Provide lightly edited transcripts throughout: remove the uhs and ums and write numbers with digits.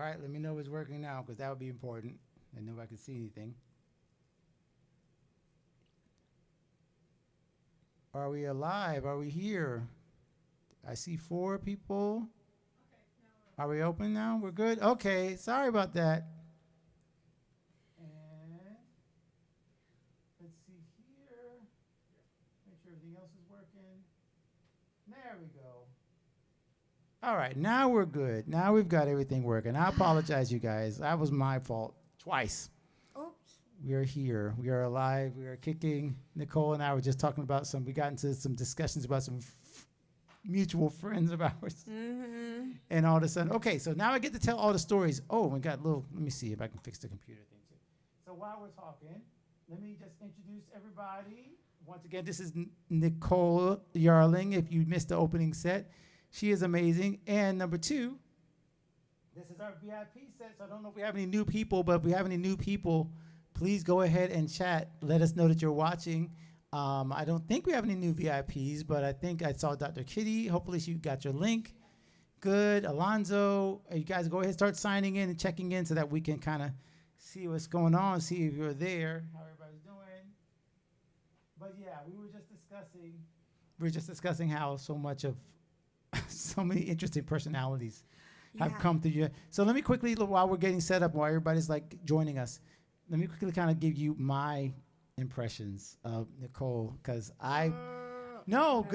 right, let me know if it's working now because that would be important. I know if I can see anything. Are we alive? Are we here? I see 4 people. Are we open now? We're good? Okay, sorry about that. And let's see here. Make sure everything else is working. There we go. All right, now we're good. Now we've got everything working. I apologize, you guys. That was my fault twice. Oops. We are here. We are alive. We are kicking. Nicole and I were just talking about we got into some discussions about some mutual friends of ours. Mm-hmm. And all of a sudden, okay, so now I get to tell all the stories. Oh, we got let me see if I can fix the computer thing too. So while we're talking, let me just introduce everybody. Once again, this is Nicole Yarling. If you missed the opening set, she is amazing. And number 2, this is our VIP set. So I don't know if we have any new people, but if we have any new people, please go ahead and chat. Let us know that you're watching. I don't think we have any new VIPs, but I think I saw Dr. Kitty. Hopefully she got your link. Good. Alonzo, you guys go ahead and start signing in and checking in so that we can kind of see what's going on, see if you're there, how everybody's doing. But yeah, we were just discussing how so much of so many interesting personalities have come through you. So let me quickly, while we're getting set up, while everybody's like joining us, let me quickly kind of give you my impressions of Nicole, because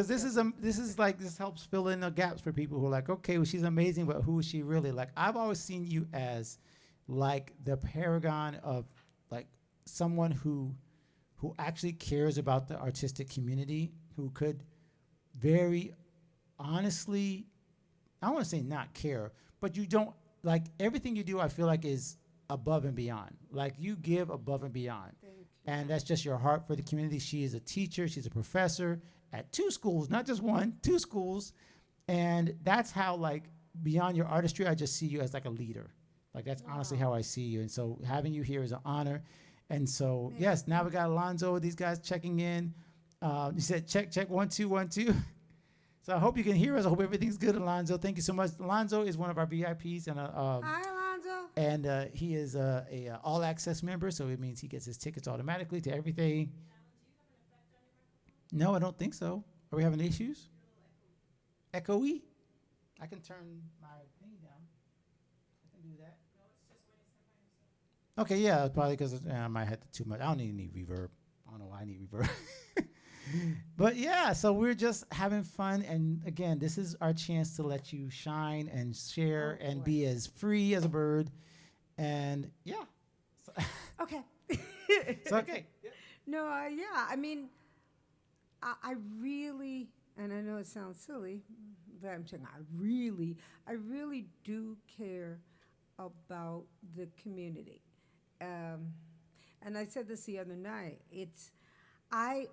this helps fill in the gaps for people who are like, okay, well, she's amazing, but who is she really? Like, I've always seen you as like the paragon of like someone who actually cares about the artistic community, who could very honestly, I don't want to say not care, but you don't, like, everything you do, I feel like is above and beyond. Like, you give above and beyond. And that's just your heart for the community. She is a teacher. She's a professor at 2 schools, not just 1, 2 schools. And that's how, like, beyond your artistry, I just see you as like a leader. Like, that's honestly how I see you. And so having you here is an honor. And so, yes, now we got Alonzo, these guys checking in. You said check 1 2 1 2. So I hope you can hear us. I hope everything's good, Alonzo. Thank you so much. Alonzo is one of our VIPs, and Hi, Alonzo. and he is a all access member, so it means he gets his tickets automatically to everything. No, I don't think so. Are we having issues? Echoey? I can turn my thing down. I can do that. Okay, yeah, probably because I might have too much. I don't need any reverb. I don't know why I need reverb. But yeah, so we're just having fun. And again, this is our chance to let you shine and share and be as free as a bird. And yeah. So Okay. it's okay. No, yeah. I mean, I really, and I know it sounds silly, but I'm saying I really do care about the community. And I said this the other night.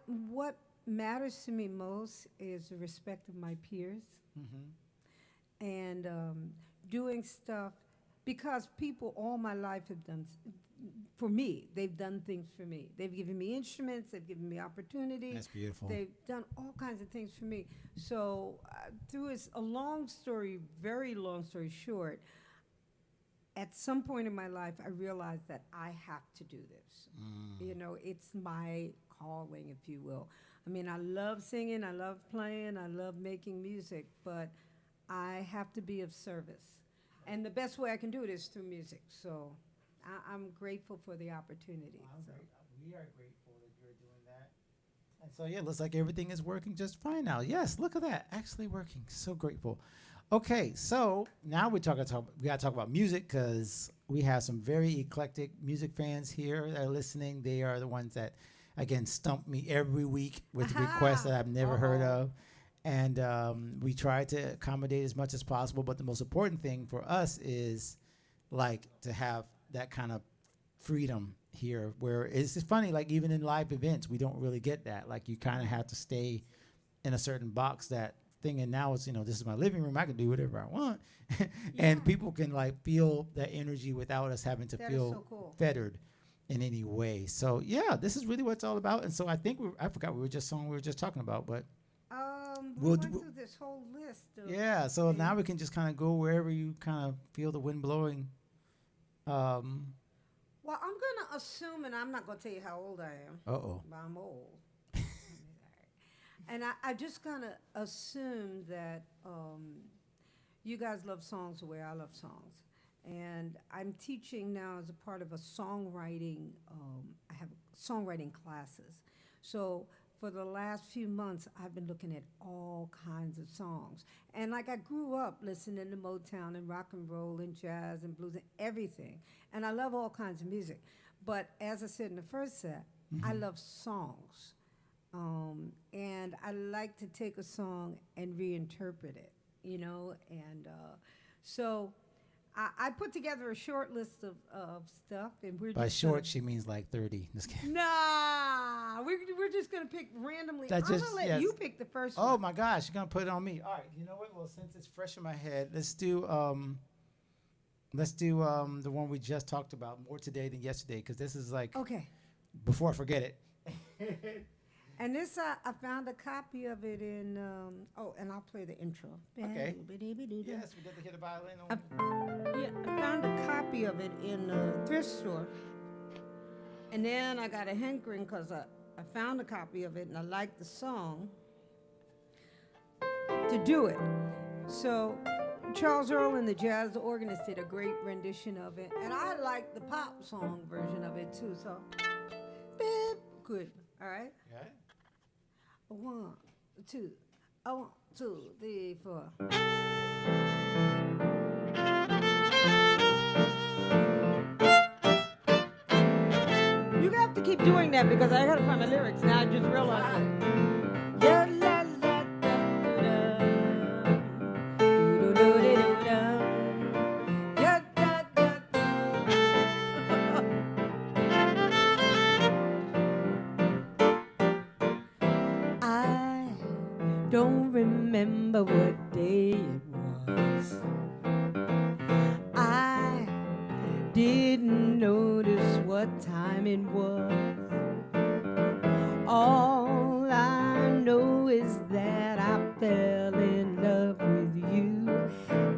What matters to me most is the respect of my peers and doing stuff because people all my life have done for me. They've done things for me. They've given me instruments. They've given me opportunities. That's beautiful. They've done all kinds of things for me. So through a long story, very long story short, at some point in my life, I realized that I have to do this. You know, it's my calling, if you will. I mean, I love singing, I love playing, I love making music, but I have to be of service. And the best way I can do it is through music. So I'm grateful for the opportunity. So. We are grateful that you're doing that. And so, yeah, looks like everything is working just fine now. Yes, look at that. Actually working. So grateful. Okay, so now we got to talk about music because we have some very eclectic music fans here that are listening. They are the ones that, again, stump me every week with requests that I've never heard of. And we try to accommodate as much as possible. But the most important thing for us is, like, to have that kind of freedom here where it's funny, like, even in live events, we don't really get that. Like, you kind of have to stay in a certain box that thing, and now it's, this is my living room, I can do whatever I want. And people can, like, feel that energy without us having to feel fettered in any way. So yeah, this is really what it's all about. And so I think I forgot we were just talking about, but we went through this whole list of so now we can just kind of go wherever you kind of feel the wind blowing Um, Well, I'm going to assume, and I'm not going to tell you how old I am, uh-oh. but I'm old. And I just kind of assume that you guys love songs the way I love songs. And I'm teaching now as a part of a songwriting, I have songwriting classes. So for the last few months, I've been looking at all kinds of songs. And like I grew up listening to Motown and rock and roll and jazz and blues and everything. And I love all kinds of music. But as I said in the first set, I love songs. And I like to take a song and reinterpret it, you know? And so I put together a short list of stuff, and we're By just short, she means like 30. Just kidding. Nah, we're just gonna pick randomly. That I'm just- gonna let yes. you pick the first Oh one. my gosh, you're gonna put it on me. All right, you know what? Well, since it's fresh in my head, let's do the one we just talked about, More Today Than Yesterday, because this is like Okay. before I forget it. And this, I found a copy of it in, and I'll play the intro. Okay. Yes. Yes, we get to hear the violin. Yeah, I found a copy of it in a thrift store. And then I got a hankering because I found a copy of it and I liked the song to do it. So Charles Earl and the jazz organist did a great rendition of it. And I like the pop song version of it too. So, good. All right. Yeah. 1, 2, 1, 2, 3, 4. You have to keep doing that because I gotta find my lyrics now. I just realized it. Yeah, la, la, da, do-do-do-do-do-do. Yeah, da, da, I don't remember what day it was. I didn't notice what time it was. All I know is that I fell in love with you.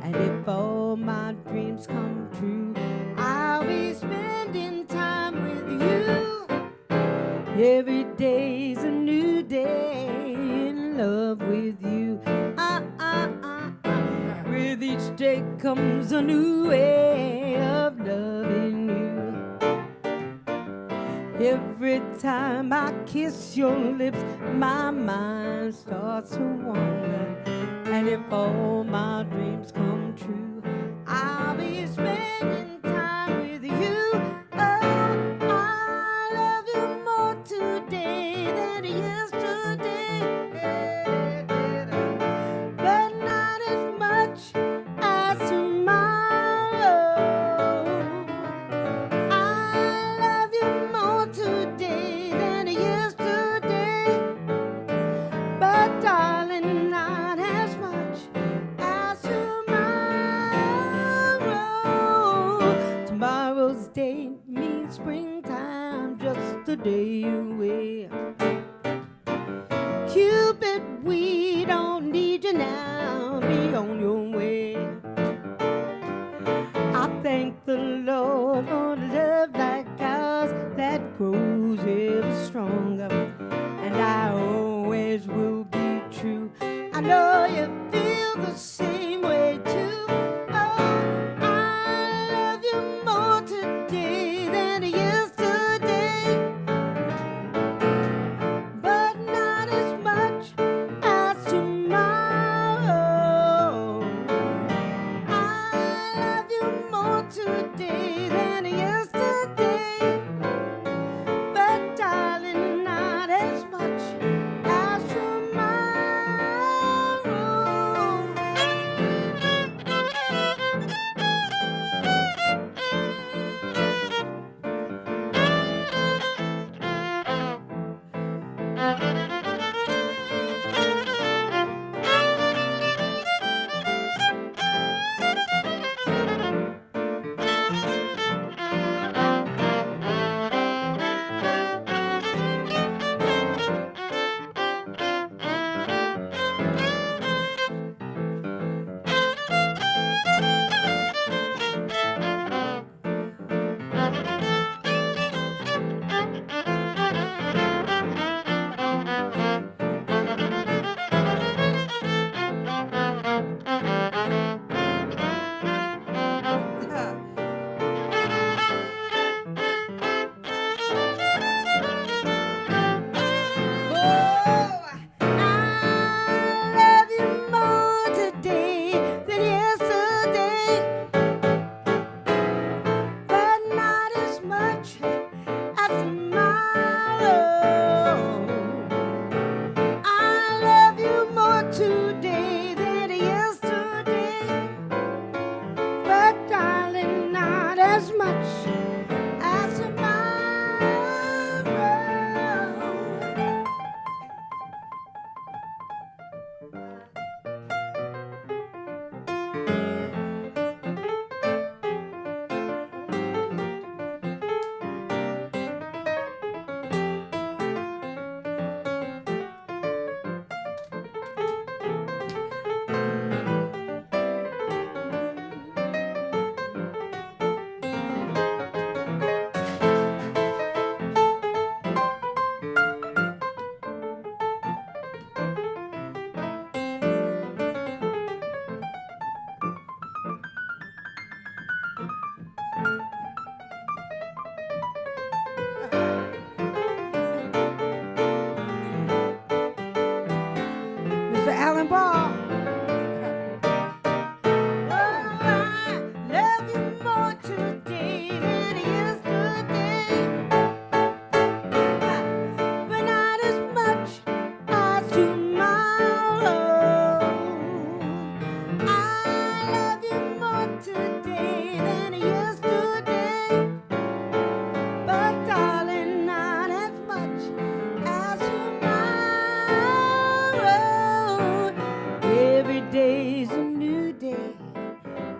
And if all my dreams come true, I'll be spending time with you. Every day's a new day in love with you. With each day comes a new way of loving you. Every time I kiss your lips, my mind starts to wander. And if all my dreams come true, I'll be spending time with you. Oh, I love you more today than yesterday. But not as much as tomorrow. I love you more today than yesterday. But darling, not as much as tomorrow. Tomorrow's day means springtime, just a day away. Cupid, we don't need you now, be on your way. I thank the Lord for love like ours that grows ever stronger. And I always will be true. I know you feel the same way too. Oh, I love you more today than yesterday.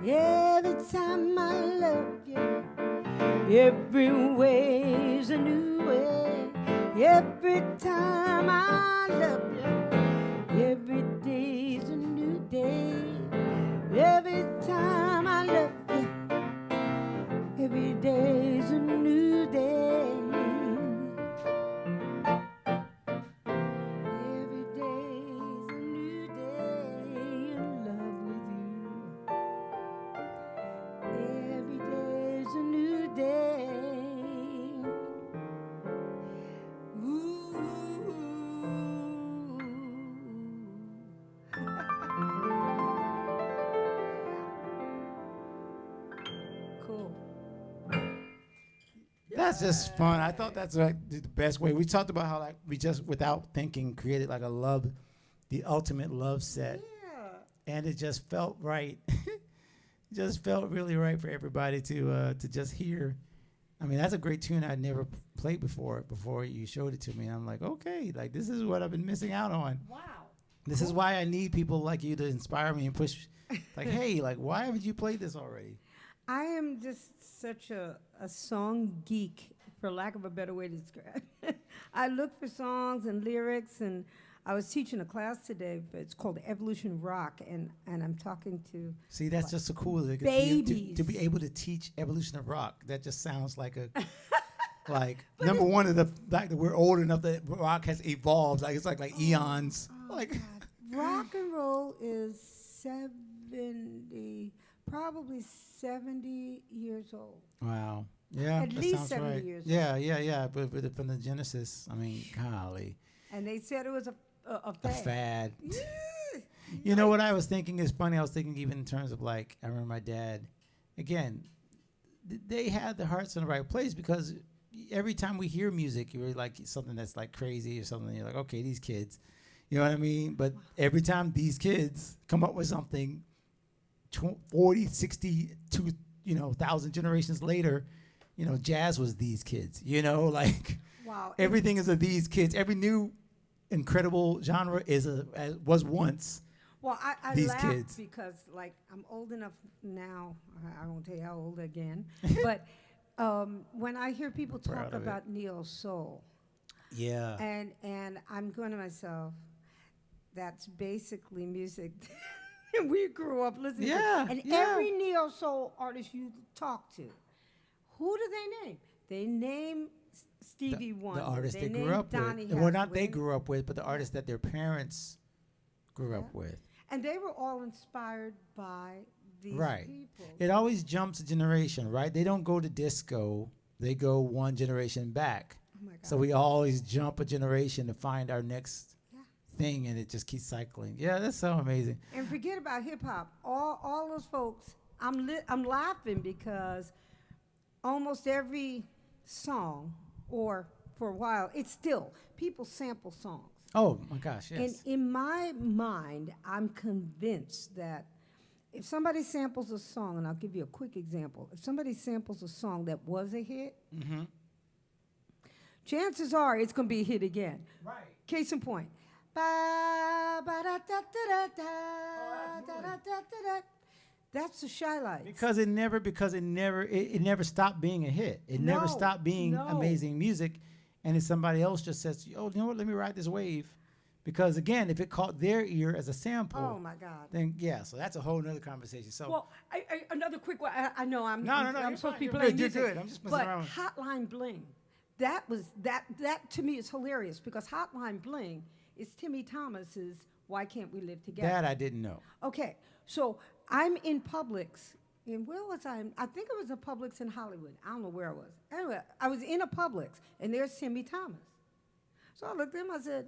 Every time I love you, every way's a new way. Every time I love you, every day's a new day. Every time I love you, every day's a new day. Every day's a new day in love with you. Every day's a new day. Ooh. Cool. That's just fun. I thought that's like the best way. We talked about how like we just without thinking created like a love, the ultimate love set, Yeah. and it just felt right. Just felt really right for everybody to just hear. I mean, that's a great tune I'd never played before you showed it to me. And I'm like, okay, like this is what I've been missing out on. Wow. This is why I need people like you to inspire me and push. Like, hey, like why haven't you played this already? I am just such a song geek, for lack of a better way to describe it. I look for songs and lyrics, and I was teaching a class today, but it's called Evolution Rock, and I'm talking to See, that's just so cool babies. to be able to teach evolution of rock. That just sounds like a like number one of the like that we're old enough that rock has evolved. Like it's like eons. Like God. Rock and roll is 70, probably 70 years old. wow, yeah, At that least sounds 70 right. years Yeah. But from the Genesis, I mean, golly, And they said it was a a fad. fad. Yeah. You know what I was thinking is funny. I was thinking even in terms of like I remember my dad. Again, they had their hearts in the right place because every time we hear music, you're like something that's like crazy or something. You're like, okay, these kids, you know what I mean? But every time these kids come up with something, 40, 60, 1,000 generations later, jazz was these kids. Like Wow. everything is of these kids. Every new incredible genre was once. Well, I these laugh kids. because, like, I'm old enough now. I won't tell you how old again. But when I hear people Proud talk of it. about neo soul, Yeah. and I'm going to myself, that's basically music we grew up listening Yeah, to. And yeah. every neo soul artist you talk to, who do they name? They name Stevie Wonder. The artists they name grew up Donny with. Well, not they Hathaway. grew up with, but the artists that their parents grew up with. And they were all inspired by these Right. people. It always jumps a generation, right? They don't go to disco. They go one generation back. Oh my God. So we always jump a generation to find our next Yeah. thing, and it just keeps cycling. Yeah, that's so amazing. And forget about hip hop. All those folks. I'm laughing because almost every song, or for a while, it's still people sample songs. Oh my gosh, yes. And in my mind, I'm convinced that if somebody samples a song, and I'll give you a quick example, if somebody samples a song that was a hit, Mm-hmm. chances are it's going to be a hit again. Right. Case in point. Ba, ba, da, da, da, da, da, da, da, da, da. That's the Shy Lights. Because it never stopped being a hit. It never No, stopped being no. amazing music. And if somebody else just says, oh, you know what, let me ride this wave. Because again, if it caught their ear as a sample, Oh my God. then yeah, so that's a whole nother conversation. So Well, another quick one. I know I'm No, I'm you're supposed fine. to be You're playing good, you're music. good. I'm just messing but around. Hotline Bling, that to me is hilarious because Hotline Bling is Timmy Thomas's "Why Can't We Live Together." that I didn't know. Okay, so I'm in Publix. And where was I? I think it was a Publix in Hollywood. I don't know where I was. Anyway, I was in a Publix, and there's Timmy Thomas. So I looked at him, I said,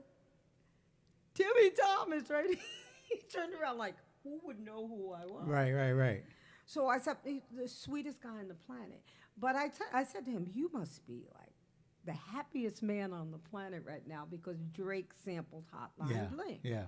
Timmy Thomas, right? He turned around like, who would know who I was? Right. So I said, he's the sweetest guy on the planet. But I said to him, you must be like the happiest man on the planet right now because Drake sampled Hotline Bling. Yeah.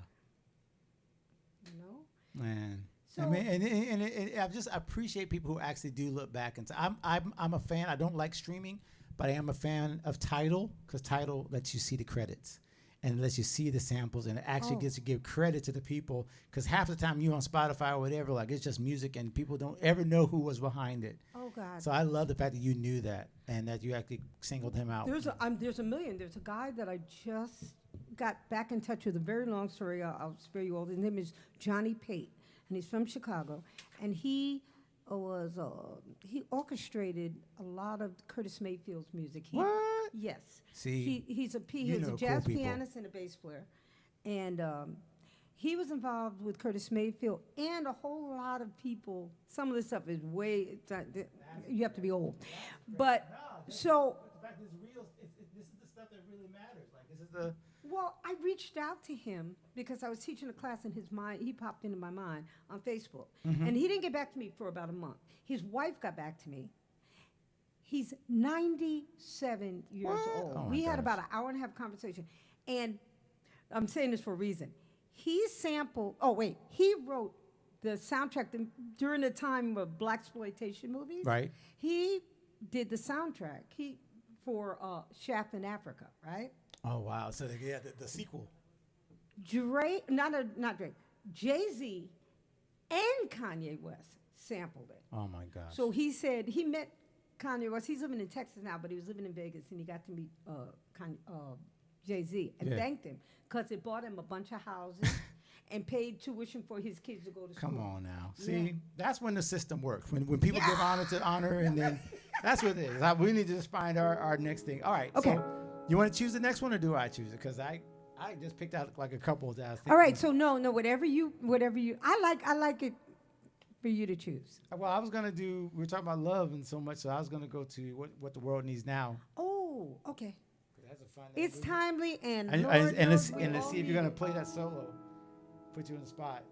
You know? Man. So I mean, and I just appreciate people who actually do look back and I'm a fan. I don't like streaming, but I am a fan of Tidal because Tidal lets you see the credits. and it lets you see the samples, and it actually Oh. gets to give credit to the people, because half the time you on Spotify or whatever, like it's just music and people don't ever know who was behind it. Oh God. So I love the fact that you knew that and that you actually singled him out. There's a million. There's a guy that I just got back in touch with. A very long story. I'll spare you all. His name is Johnny Pate, and he's from Chicago. And he he orchestrated a lot of Curtis Mayfield's music. What? Yes. See, He's a you know jazz cool people. pianist and a bass player, and he was involved with Curtis Mayfield and a whole lot of people. Some of this stuff is you have to be old, but so. the fact is real. This is the stuff that really matters. Like this is the. Well, I reached out to him because I was teaching a class in his mind. He popped into my mind on Facebook. And he didn't get back to me for about a month. His wife got back to me. He's 97 years What? old. Oh my We had gosh. about an hour and a half conversation. And I'm saying this for a reason. He wrote the soundtrack during the time of blaxploitation movies. Right. He did the soundtrack for Shaft in Africa, right? Oh wow! So the sequel. Not Drake, Jay-Z and Kanye West sampled it. Oh my gosh. So he said he met Kanye West. He's living in Texas now, but he was living in Vegas, and he got to meet Jay-Z and Yeah. thanked him because it bought him a bunch of houses and paid tuition for his kids to go to school. Come on now. Yeah. See, that's when the system works. When people give honor to honor, and then that's what it is. We need to just find our next thing. All right. Okay. So you want to choose the next one, or do I choose it? Because I just picked out like a couple that I was thinking. All right, so no, whatever you, I like it for you to choose. Well, I was gonna do. We were talking about love and so much, so I was gonna go to what the world needs now. Oh, okay. That's a fun. It's timely and And, Lord and knows let's we and let's all see if you're need gonna it. play that solo. Put you in the spot.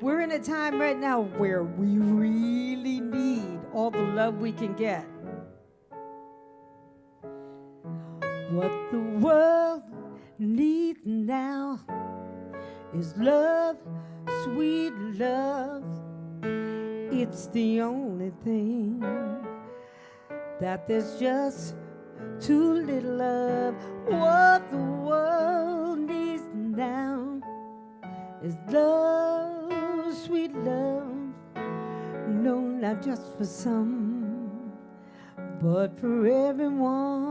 We're in a time right now where we really need all the love we can get. What the world needs now is love, sweet love. It's the only thing that there's just too little of. What the world needs now is love, sweet love. No, not just for some, but for everyone.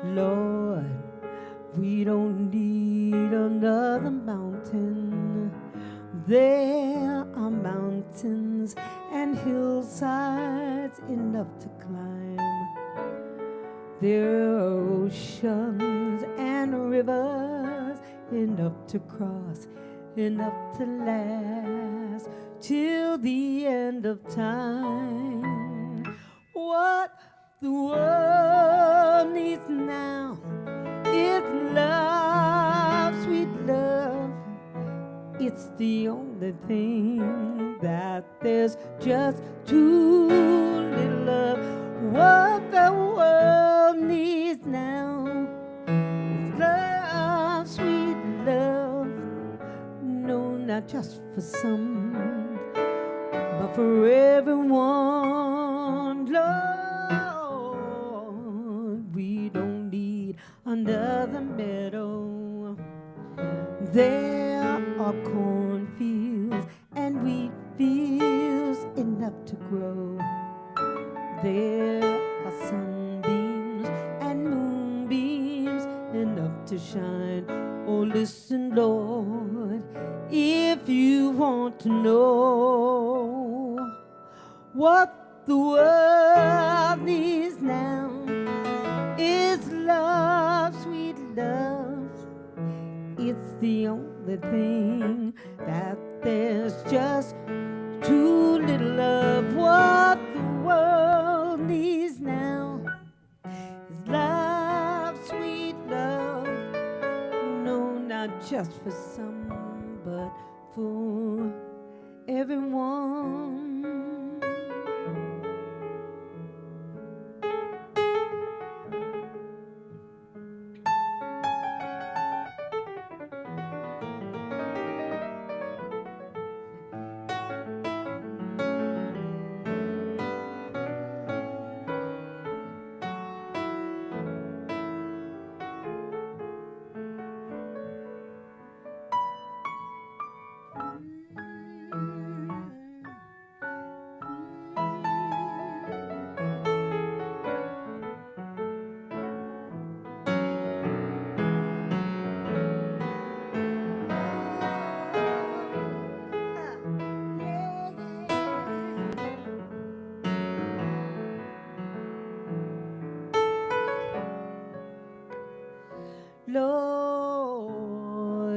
Lord, we don't need another mountain. There are mountains and hillsides enough to climb. There are oceans and rivers enough to cross, enough to last till the end of time. What the world needs now is love, sweet love. It's the only thing that there's just too little of. What the world needs now is love, sweet love. No, not just for some, but for everyone. Lord, we don't need another meadow. There are cornfields and wheat fields enough to grow. There are sunbeams and moonbeams enough to shine. Oh, listen, Lord, if you want to know what the world needs now is love, sweet love. It's the only thing that there's just too little of. What the world needs now is love, sweet love. No, not just for some, but for everyone.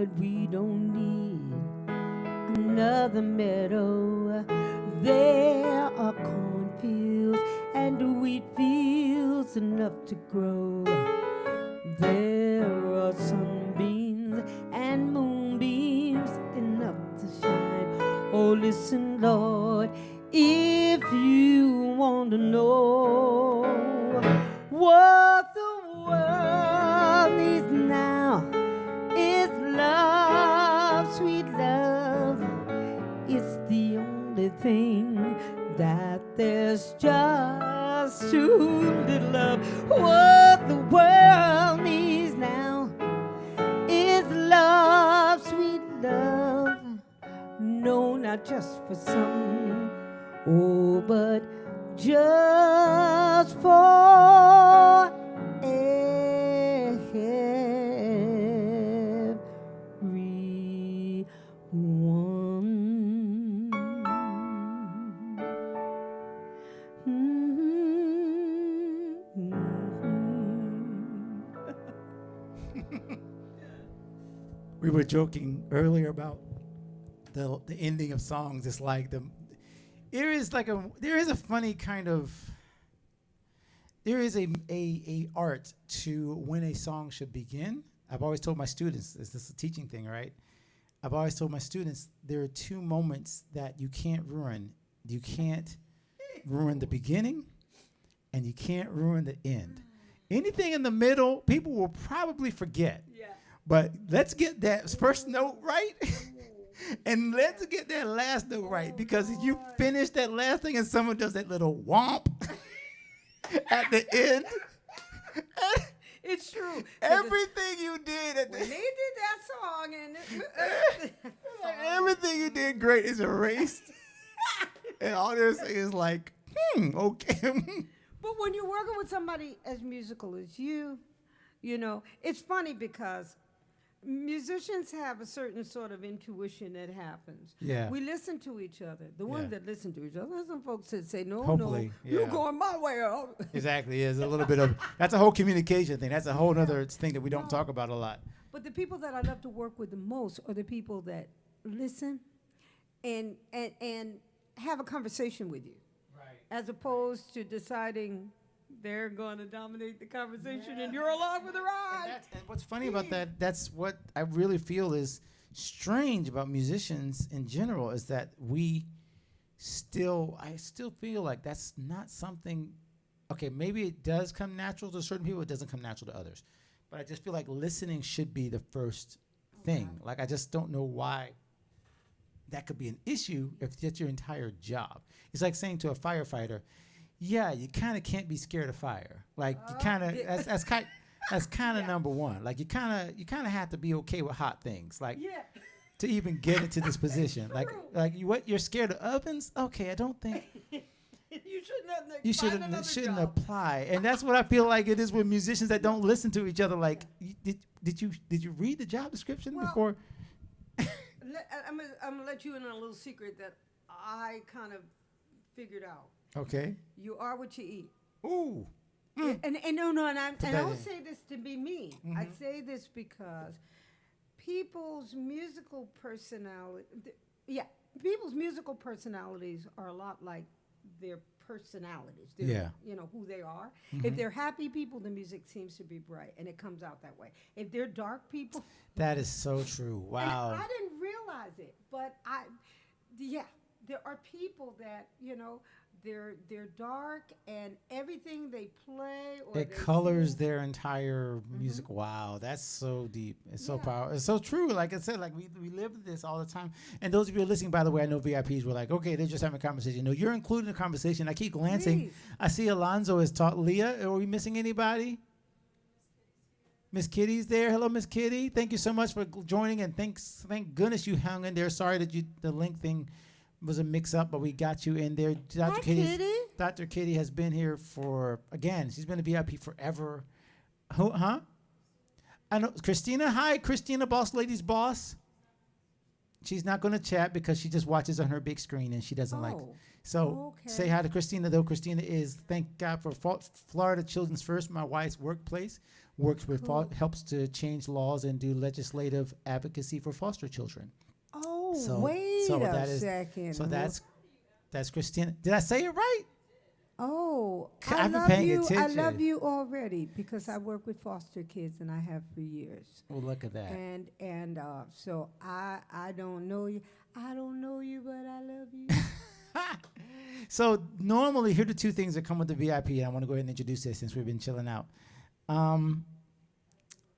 but we don't need another meadow. There are cornfields and wheat fields enough to grow. There are sunbeams and moonbeams enough to shine. Oh, listen, Lord, if you want to know what the world needs now, it's love, sweet love. It's the only thing that there's just too little of. What the world needs now is love, sweet love. No, not just for some, oh, but just for everyone. We were joking earlier about the ending of songs. It's like there is a funny kind of, there is a art to when a song should begin. I've always told my students, this is a teaching thing, right? I've always told my students there are two moments that you can't ruin. You can't ruin the beginning, and you can't ruin the end. Anything in the middle, people will probably forget. Yeah. But let's get that first note right, and let's get that last note right, because if you finish that last thing and someone does that little womp at the end, It's true. everything you did at the When they did that song and like everything you did great is erased, and all they're saying is like, okay. But when you're working with somebody as musical as you know, it's funny because musicians have a certain sort of intuition that happens. Yeah. We listen to each other. The ones that listen to each other, there's some folks that say, no, Hopefully, you're yeah. going my way. Exactly. It's a little bit of, that's a whole communication thing. That's a whole other thing that we don't talk about a lot. But the people that I love to work with the most are the people that listen and have a conversation with you, Right. as opposed to deciding they're going to dominate the conversation and you're along for the ride. And what's funny about that, that's what I really feel is strange about musicians in general, is that I still feel like that's not something, okay, maybe it does come natural to certain people, it doesn't come natural to others. But I just feel like listening should be the first thing. Like, I just don't know why that could be an issue if that's your entire job. It's like saying to a firefighter, yeah, you kind of can't be scared of fire. Like, you kind of, that's kind of number one. Like, you kind of have to be okay with hot things. Like, to even get into this position. Like you're scared of ovens? Okay, I don't think you shouldn't apply. And that's what I feel like it is with musicians that don't listen to each other. Like, did you read the job description before? I'm gonna let you in on a little secret that I kind of figured out. Okay. You are what you eat. Ooh. And I don't in. say this to be mean. I say this because people's musical personalities are a lot like their personalities. They're, who they are. If they're happy people, the music seems to be bright, and it comes out that way. If they're dark people, That is so true. Wow. I didn't realize it, but there are people that they're dark, and everything they play or It they colors sing, their entire music. Wow, that's so deep. It's so powerful. It's so true. Like I said, like we live this all the time. And those of you who are listening, by the way, I know VIPs were like, okay, they're just having a conversation. No, you're included in the conversation. I keep glancing. Please. I see Alonzo has taught Leah. Are we missing anybody? Miss Kitty's there. Hello, Miss Kitty. Thank you so much for joining, and thank goodness you hung in there. Sorry that the link thing was a mix-up, but we got you in there. Dr. Kitty has been here she's been a VIP forever. Huh? I know. Christina, hi. Christina, Boss Lady's boss. She's not going to chat because she just watches on her big screen and she doesn't like. Oh, So okay. say hi to Christina, though. Christina is, thank God for Florida Children's First, my wife's workplace. Works with, Cool. helps to change laws and do legislative advocacy for foster children. Oh, So- wait so a that is- second. So that's Christina. Did I say it right? Oh, I've been paying I attention. love you already because I work with foster kids and I have for years. Well, look at that. And so I don't know you. I don't know you, but I love you. So normally, here are the two things that come with the VIP, and I want to go ahead and introduce this since we've been chilling out.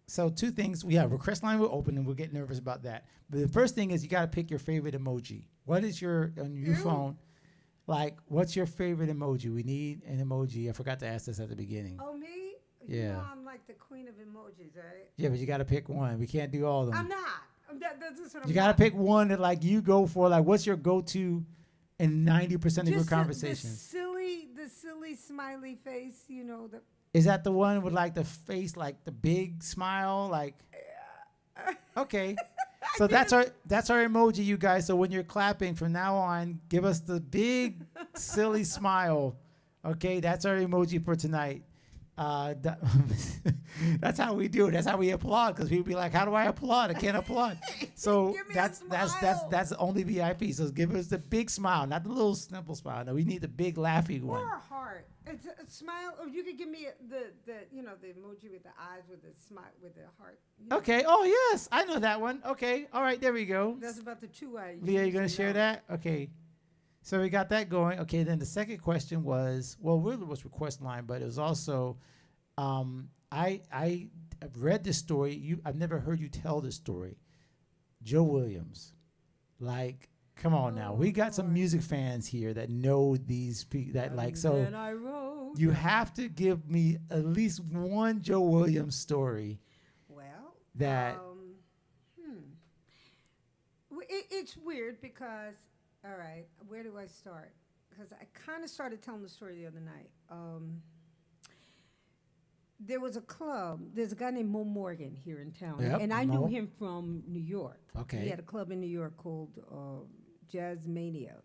So two things. Yeah, request line will open, and we'll get nervous about that. But the first thing is you got to pick your favorite emoji. What is your on your phone? Like, what's your favorite emoji? We need an emoji. I forgot to ask this at the beginning. Oh, me? You Yeah. know I'm like the queen of emojis, right? Yeah, but you got to pick one. We can't do all of them. I'm not. That's just what I'm You got to not. pick one that like you go for. Like, what's your go-to in 90% of your Just conversations? The silly smiley face, you know, the Is that the one with like the face, like the big smile, like? Okay, so that's our emoji, you guys. So when you're clapping from now on, give us the big silly smile. Okay, that's our emoji for tonight. That's how we do it. That's how we applaud because people be like, "How do I applaud? I can't applaud." So Give me a that's smile. the only VIP. So give us the big smile, not the little simple smile. No, we need the big laughy one. or a heart. It's a smile, or you could give me the you know the emoji with the eyes with the smile with the heart. You know, Okay. Oh yes, I know that one. Okay. All right. There we go. that's about the two I. Leah, you gonna usually share know. that? Okay. So we got that going. Okay. Then the second question was, well, really was request line, but it was also, I have read this story. I've never heard you tell this story. Joe Williams, like, come on now. We got some Lord. music fans here that know these people that like. So And I wrote. you have to give me at least one Joe Williams story. Well, That- it's weird because, all right, where do I start? Because I kind of started telling the story the other night. There was a club. There's a guy named Mo Morgan here in town, Yep, and I Mo. knew him from New York. Okay. He had a club in New York called Jazz Mania,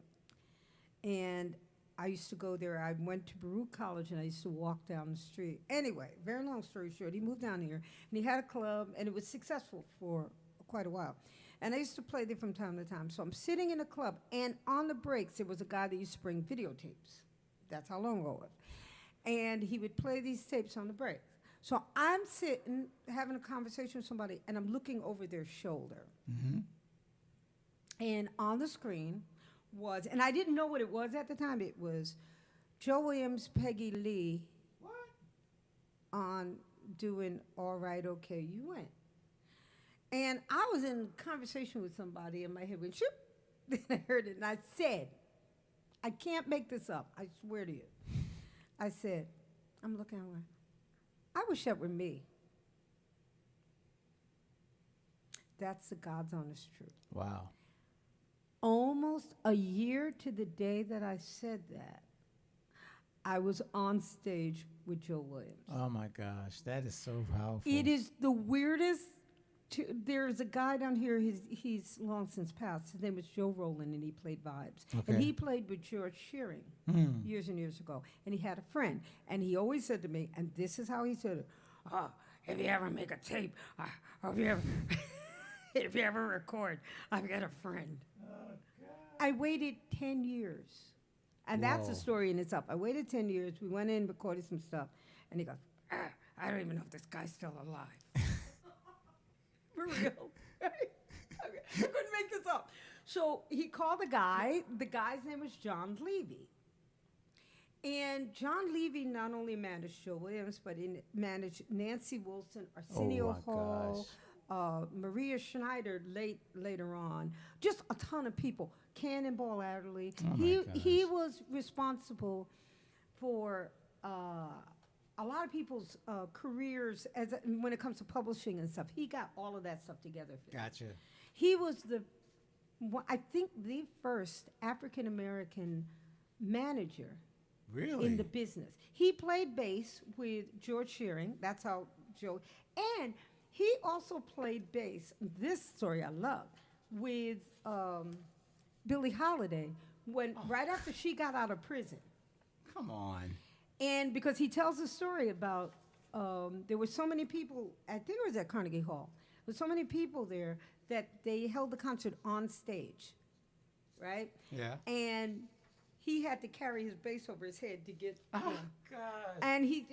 and I used to go there. I went to Baruch College, and I used to walk down the street. Anyway, very long story short, he moved down here, and he had a club, and it was successful for quite a while. And I used to play there from time to time. So I'm sitting in a club, and on the breaks, there was a guy that used to bring videotapes. That's how long ago it was. And he would play these tapes on the breaks. So I'm sitting, having a conversation with somebody, and I'm looking over their shoulder. Mm-hmm. And on the screen was, and I didn't know what it was at the time, it was Joe Williams, Peggy Lee on doing All Right, Okay, You Win. And I was in conversation with somebody, and my head went, shoop. Then I heard it, and I said, I can't make this up. I swear to you. I said, I'm looking, I'm like, I wish that were me. That's the God's honest truth. Wow. Almost a year to the day that I said that, I was on stage with Joe Williams. Oh my gosh, that is so powerful. It is the weirdest. There's a guy down here, he's long since passed. His name was Joe Rowland, and he played vibes. Okay. And he played with George Shearing years and years ago. And he had a friend. And he always said to me, and this is how he said it, if you ever make a tape, or if you ever record, I've got a friend. I waited 10 years. And that's Whoa. the story in itself. I waited 10 years. We went in, recorded some stuff. And he goes, I don't even know if this guy's still alive. For real. I couldn't make this up. So he called the guy. The guy's name was John Levy. And John Levy not only managed Joe Williams, but he managed Nancy Wilson, Arsenio my Hall, Maria Schneider later on. Just a ton of people. Cannonball Adderley. Oh He was responsible for a lot of people's careers when it comes to publishing and stuff. He got all of that stuff together. Gotcha. He was I think the first African American manager Really? in the business. He played bass with George Shearing. That's how Joe. And he also played bass. This story I love with Billie Holiday when right after she got out of prison. Come on. And because he tells a story about there were so many people, I think it was at Carnegie Hall, there were so many people there that they held the concert on stage, right? Yeah. And he had to carry his bass over his head to get. Oh, God. And he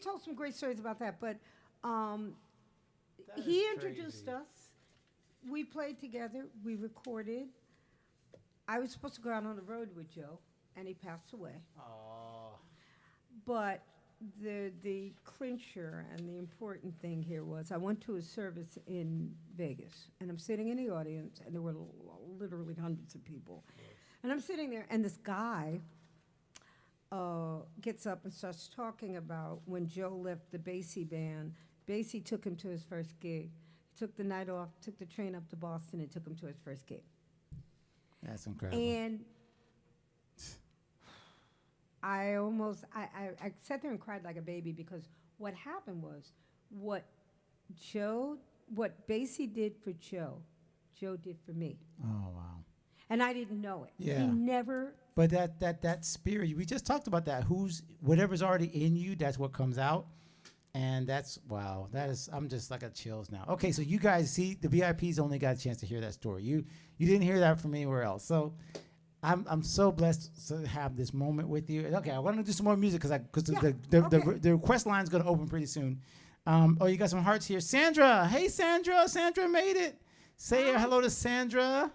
told some great stories about that. But That he is introduced crazy. us. We played together. We recorded. I was supposed to go out on the road with Joe, and he passed away. Oh. But the clincher and the important thing here was I went to a service in Vegas, and I'm sitting in the audience, and there were literally hundreds of people. And I'm sitting there, and this guy gets up and starts talking about when Joe left the Basie band. Basie took him to his first gig. He took the night off, took the train up to Boston, and took him to his first gig. That's incredible. And I sat there and cried like a baby because what happened was what Basie did for Joe did for me. Oh, wow. And I didn't know it. Yeah. He never. But that spirit, we just talked about that. Whatever's already in you, that's what comes out. And that's, wow, I'm just like at chills now. Okay, so you guys see, the VIPs only got a chance to hear that story. You didn't hear that from anywhere else. So I'm so blessed to have this moment with you. Okay, I want to do some more music because the request line is going to open pretty soon. You got some hearts here. Sandra, hey Sandra made it. Say hello to Sandra.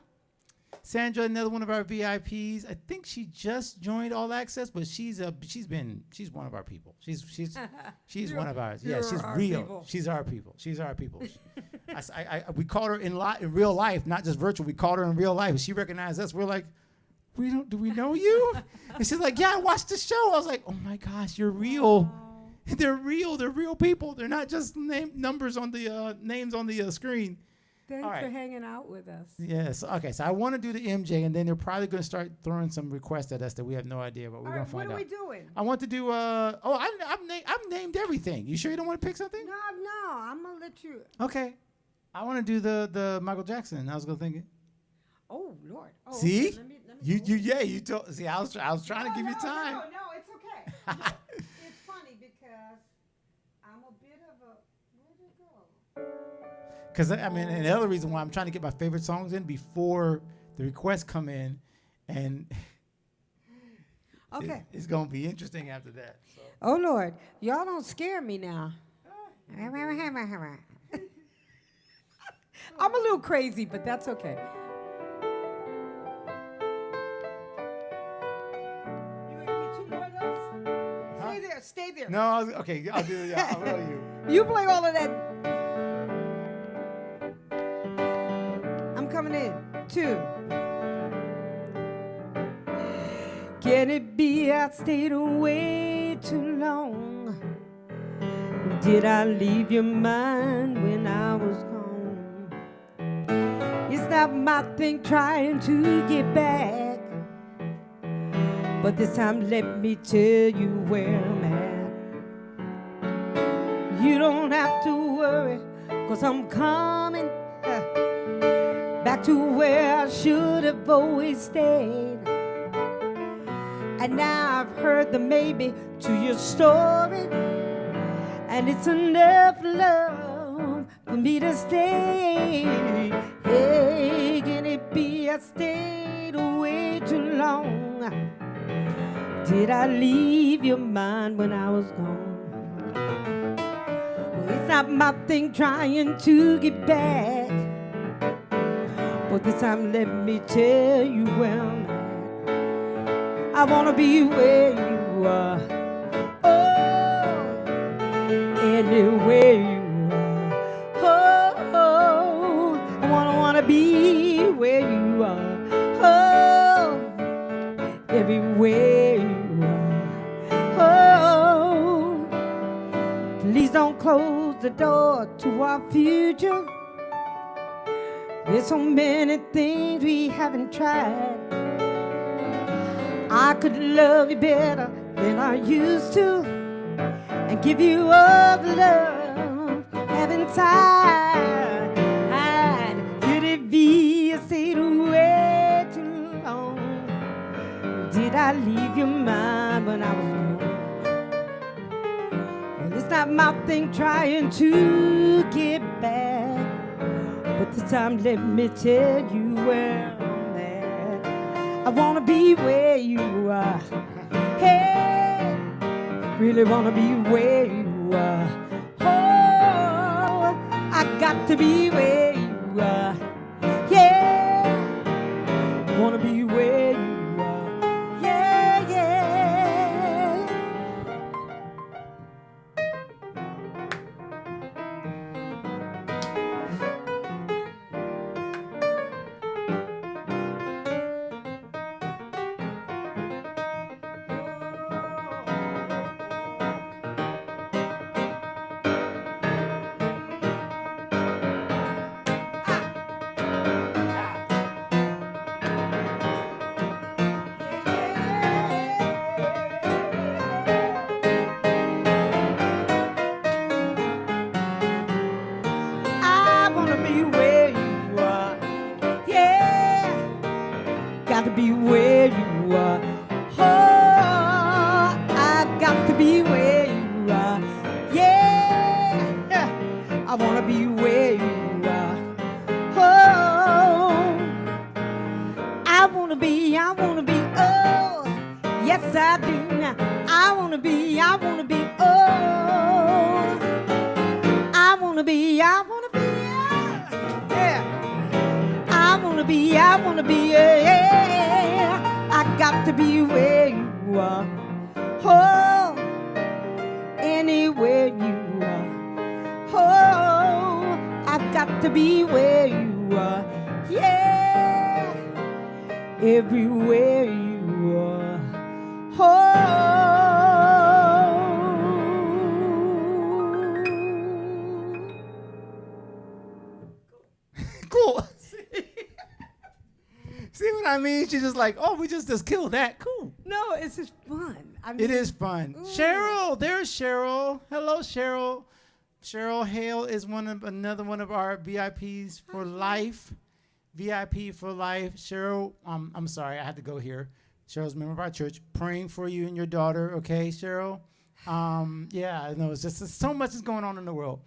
Sandra, another one of our VIPs. I think she just joined All Access, but she's one of our people. She's one of ours. Yeah, she's real. People. She's our people. She's our people. We called her in real life, not just virtual. We called her in real life. She recognized us. We're like, do we know you? And she's like, yeah, I watched the show. I was like, oh my gosh, you're real. Wow. They're real. They're real people. They're not just numbers on the names on the screen. Thanks All right. for hanging out with us. Yes. Okay. So I want to do the MJ, and then they're probably going to start throwing some requests at us that we have no idea, but we're going to find out. What are we doing? I want to do. I've named everything. You sure you don't want to pick something? No, I'm gonna let you. Okay. I want to do the Michael Jackson. I was going to think. Oh Lord. Oh, See? okay. Let me You told. See, I was trying to give you time. No, it's okay. No, it's funny because I'm a bit of a. Where'd it go? Because and the other reason why I'm trying to get my favorite songs in before the requests come in, and Okay. it's going to be interesting after that. So. Oh Lord, y'all don't scare me now. I'm a little crazy, but that's okay. You gonna give me 2 more of those? Huh? Stay there. No, okay, I'll do it. Yeah, I'll roll you. You play all of that. I'm coming in. 2. Can it be I stayed away too long? Did I leave your mind when I was gone? It's not my thing trying to get back, but this time let me tell you where I'm at. You don't have to worry, 'cause I'm coming back to where I should have always stayed. And now I've heard the maybe to your story, and it's enough love for me to stay. Hey, can it be I stayed away too long? Did I leave your mind when I was gone? Well, it's not my thing trying to get back, but this time let me tell you where I'm at. I wanna be where you are. Oh, anywhere you are. Oh, I wanna be where you are. Oh, everywhere you are. Oh, please don't close the door to our future. There's so many things we haven't tried. I could love you better than I used to, and give you all the love haven't tried. Could it be I I leave your mind when I was gone? Well, it's not my thing trying to get back, but this time let me tell you where I'm at. I wanna be where you are. Hey, really wanna be where you are. Oh, I got to be where you are. Yeah, wanna be where you are. Yeah, yeah. I wanna be where you are. Yeah, got to be where you are. Oh, I've got to be where you are. Yeah, I wanna be where you are. Oh, I wanna be, oh, yes I do. I wanna be, oh, I wanna be, yeah. I wanna be, yeah. I got to be where you are. Oh, anywhere you are. Oh, I've got to be where you are. Yeah, everywhere you are. Oh. Cool. See what I mean? She's just like, oh, we just killed that. Cool. No, it's just fun. I mean, It is fun. Ooh. Cheryl, there's Cheryl. Hello, Cheryl. Cheryl Hale is another one of our VIPs for life. VIP for life. Cheryl, I'm sorry, I had to go here. Cheryl's a member of our church. Praying for you and your daughter, okay, Cheryl? Yeah, I know, it's so much is going on in the world.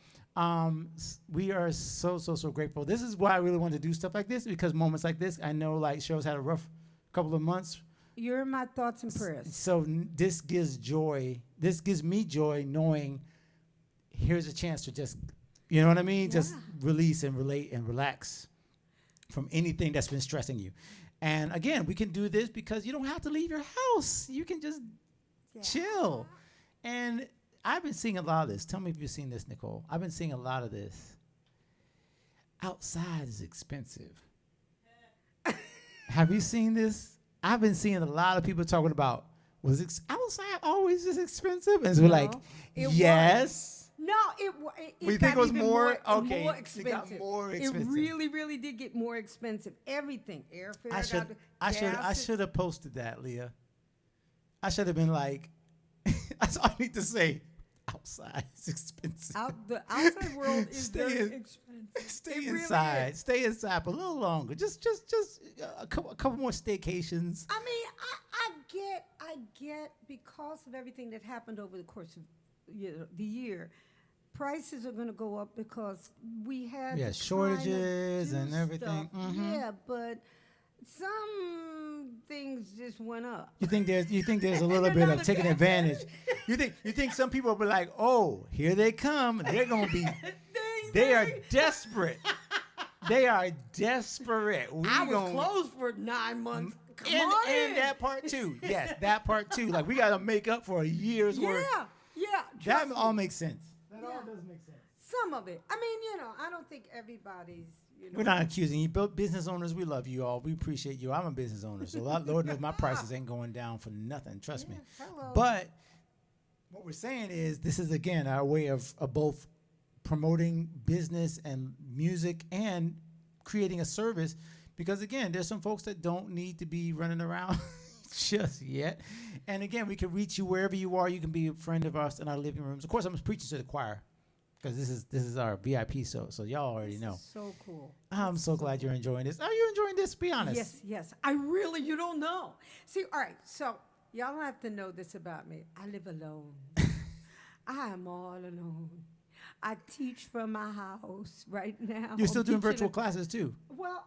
We are so grateful. This is why I really want to do stuff like this, because moments like this, I know like Cheryl's had a rough couple of months. You're in my thoughts and prayers. So this gives joy. This gives me joy knowing here's a chance to just, you know what I mean? Yeah. Just release and relate and relax from anything that's been stressing you. And again, we can do this because you don't have to leave your house. You can just chill. And I've been seeing a lot of this. Tell me if you've seen this, Nicole. I've been seeing a lot of this. Outside is expensive. Have you seen this? I've been seeing a lot of people talking about, outside always this expensive? And so we're like, yes. No, it We got think it was even more? Okay, more it expensive. got more expensive. It really did get more expensive. Everything, airfare. I should have posted that, Leah. I should have been like, that's all I need to say. Outside is expensive. The outside world is Stay very expensive. Stay It really inside. is. Stay inside for a little longer. Just a couple more staycations. I mean, I get because of everything that happened over the course of the year, prices are going to go up because we had Yeah, to shortages kinda and do everything. stuff. Mhm. Yeah, but some things just went up. You think there's a little They're bit not of taking advantage. You think some people will be like, oh, here they come. They're gonna be. They are desperate. They are desperate. I was closed for 9 months. Come and, on and in. that part too. Yes, that part too. Like we gotta make up for a year's worth. Yeah. That trust all me. makes sense. That all Yeah. does make sense. Some of it. I mean, I don't think everybody's. We're not accusing you. Business owners, we love you all. We appreciate you. I'm a business owner, so Lord knows my prices ain't going down for nothing. Trust me. Hello. But what we're saying is this is, again, our way of both promoting business and music and creating a service because, again, there's some folks that don't need to be running around just yet. And, again, we can reach you wherever you are. You can be a friend of us in our living rooms. Of course, I'm preaching to the choir because this is our VIP, so y'all already know. So cool. I'm so glad you're enjoying this. Are you enjoying this? Be honest. Yes. I really, you don't know. See, all right, so Y'all have to know this about me. I live alone. I am all alone. I teach from my house right now. You're still I'm doing teaching virtual classes too. Well,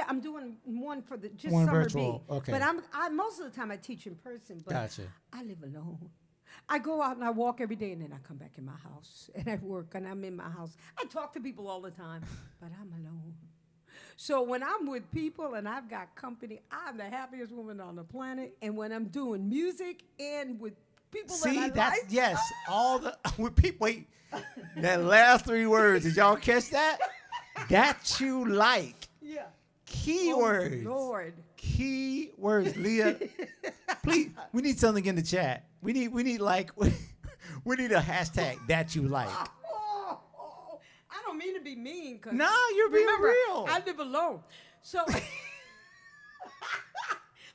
I'm doing one for the just One summer virtual, B. okay. But I most of the time I teach in person. But Gotcha. I live alone. I go out and I walk every day, and then I come back in my house and I work, and I'm in my house. I talk to people all the time, but I'm alone. So when I'm with people and I've got company, I'm the happiest woman on the planet. And when I'm doing music and with people See, that I that's like, yes. All the with people. Wait, that last 3 words. Did y'all catch that? That you like. yeah. Keywords. Oh, Lord. Keywords, Leah. Please, we need something in the chat. We need like we need a hashtag that you like. Oh, I don't mean to be mean. Cause Nah, you're being remember, real. I live alone. So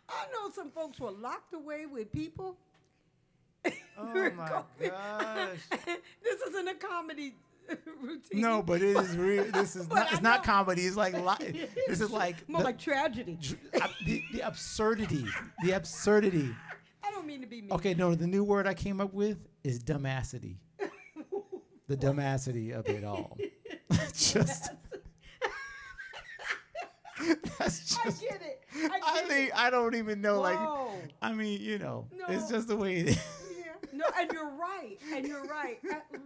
I know some folks were locked away with people. Oh my gosh. This isn't a comedy routine. No, but it is real. This is But not. I It's not know. comedy. It's like this is like More like tragedy. the absurdity. The absurdity. I don't mean to be mean. Okay, no, the new word I came up with is dumbassity. The dumbassity of it all. Just. That's I just. get it. I don't even know. Whoa. I mean, you know, No. it's just the way it is. Yeah. No, and you're right.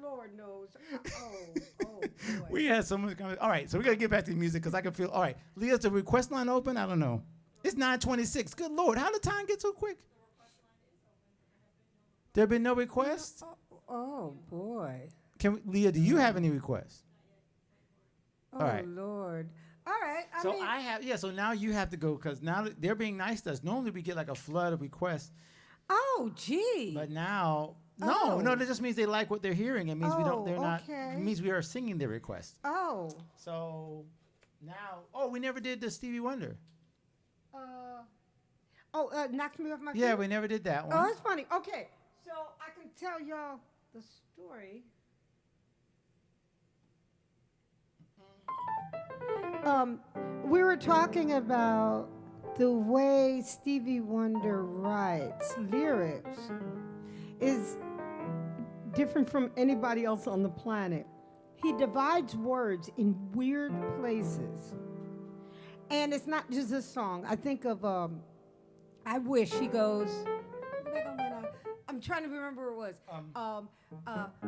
Lord knows. Oh, boy. We had so much. All right, so we gotta get back to the music because I can feel. All right, Leah's the request line open. I don't know. It's 9:26. Good Lord, how did time get so quick? There been no requests. Oh, boy. Leah, do you have any requests? Oh, All right. Lord. All right. So I have. Yeah. So now you have to go because now that they're being nice to us. Normally we get like a flood of requests, Oh, gee. but now Oh. no. That just means they like what they're hearing. It means we don't. They're not. okay. It means we are singing their request. Oh. So now, we never did the Stevie Wonder. Knocked me off my Yeah, feet? we never did that one. Oh, that's funny. Okay. So I can tell y'all the story. We were talking about the way Stevie Wonder writes lyrics is different from anybody else on the planet. He divides words in weird places. And it's not just a song. I think of, I Wish, he goes, I'm trying to remember what it was.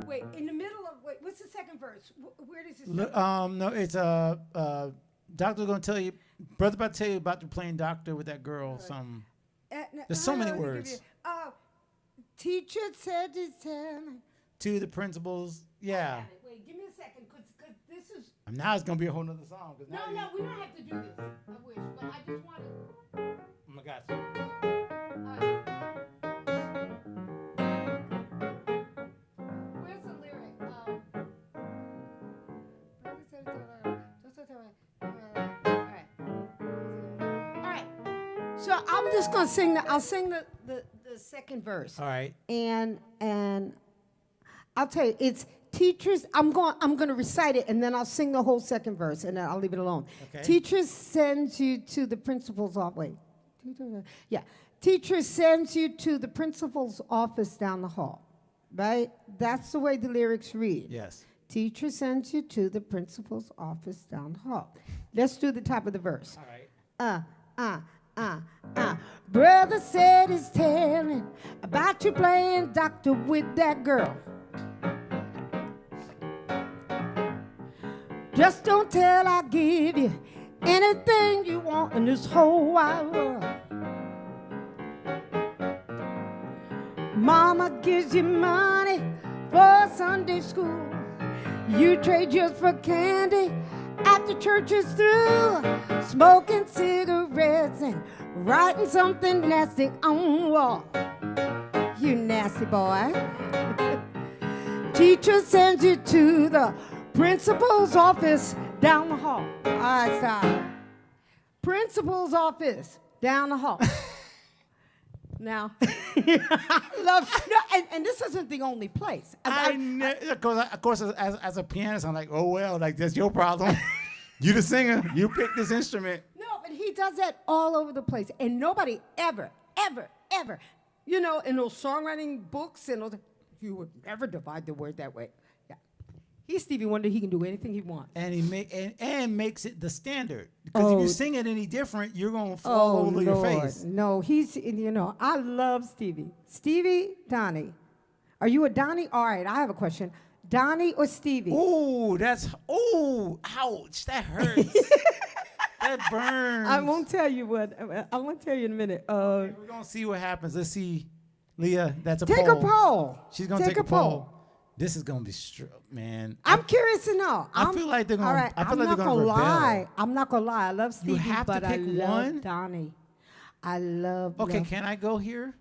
Wait, in the middle of, what's the second verse? Where does it start? No, it's doctor's gonna tell you, brother about to tell you about the playing doctor with that girl. Some there's so many words. Teacher said it's time. To the principals, yeah. Wait, give me a second, cause this is. And now it's gonna be a whole nother song. No, we don't have to do this. I wish, but I just wanted. Oh my gosh. Where's the lyric? All right. So I'm just gonna sing I'll sing the second verse. All right. And I'll tell you, it's teachers. I'm gonna recite it, and then I'll sing the whole second verse, and then I'll leave it alone. Okay. Teachers sends you to the principal's office. Wait. Yeah. Teacher sends you to the principal's office down the hall. Right? That's the way the lyrics read. Yes. Teacher sends you to the principal's office down the hall. Let's do the top of the verse. All right. Brother said he's telling about you playing doctor with that girl. Just don't tell I'll give you anything you want in this whole wide world. Mama gives you money for Sunday school. You trade yours for candy after church is through. Smoking cigarettes and writing something nasty on the wall. You nasty boy. Teacher sends you to the principal's office down the hall. All right, stop. Principal's office down the hall. Now, and this isn't the only place. Of course, as a pianist, I'm like, oh well, like that's your problem. You the singer, you pick this instrument. No, but he does that all over the place, and nobody ever You know, in those songwriting books and all the, you would never divide the word that way. Yeah. He's Stevie Wonder. He can do anything he wants. And and makes it the standard. Because if you sing it any different, you're gonna fall over Lord. your face. No, he's, you know, I love Stevie. Stevie, Donnie. Are you a Donnie? All right, I have a question. Donnie or Stevie? Ooh, ouch, that hurts. That burns. I won't tell you what. I won't tell you in a minute. Okay, we're gonna see what happens. Let's see, Leah. That's a Take poll. a poll. She's gonna take a poll. This is gonna be man. I'm curious to know. I feel like they're gonna. All right, I feel I'm like not they're gonna rebel. lie. I'm not gonna lie. I love Stevie, have to but I pick love one? Donnie. I love. Okay, love. can I go here?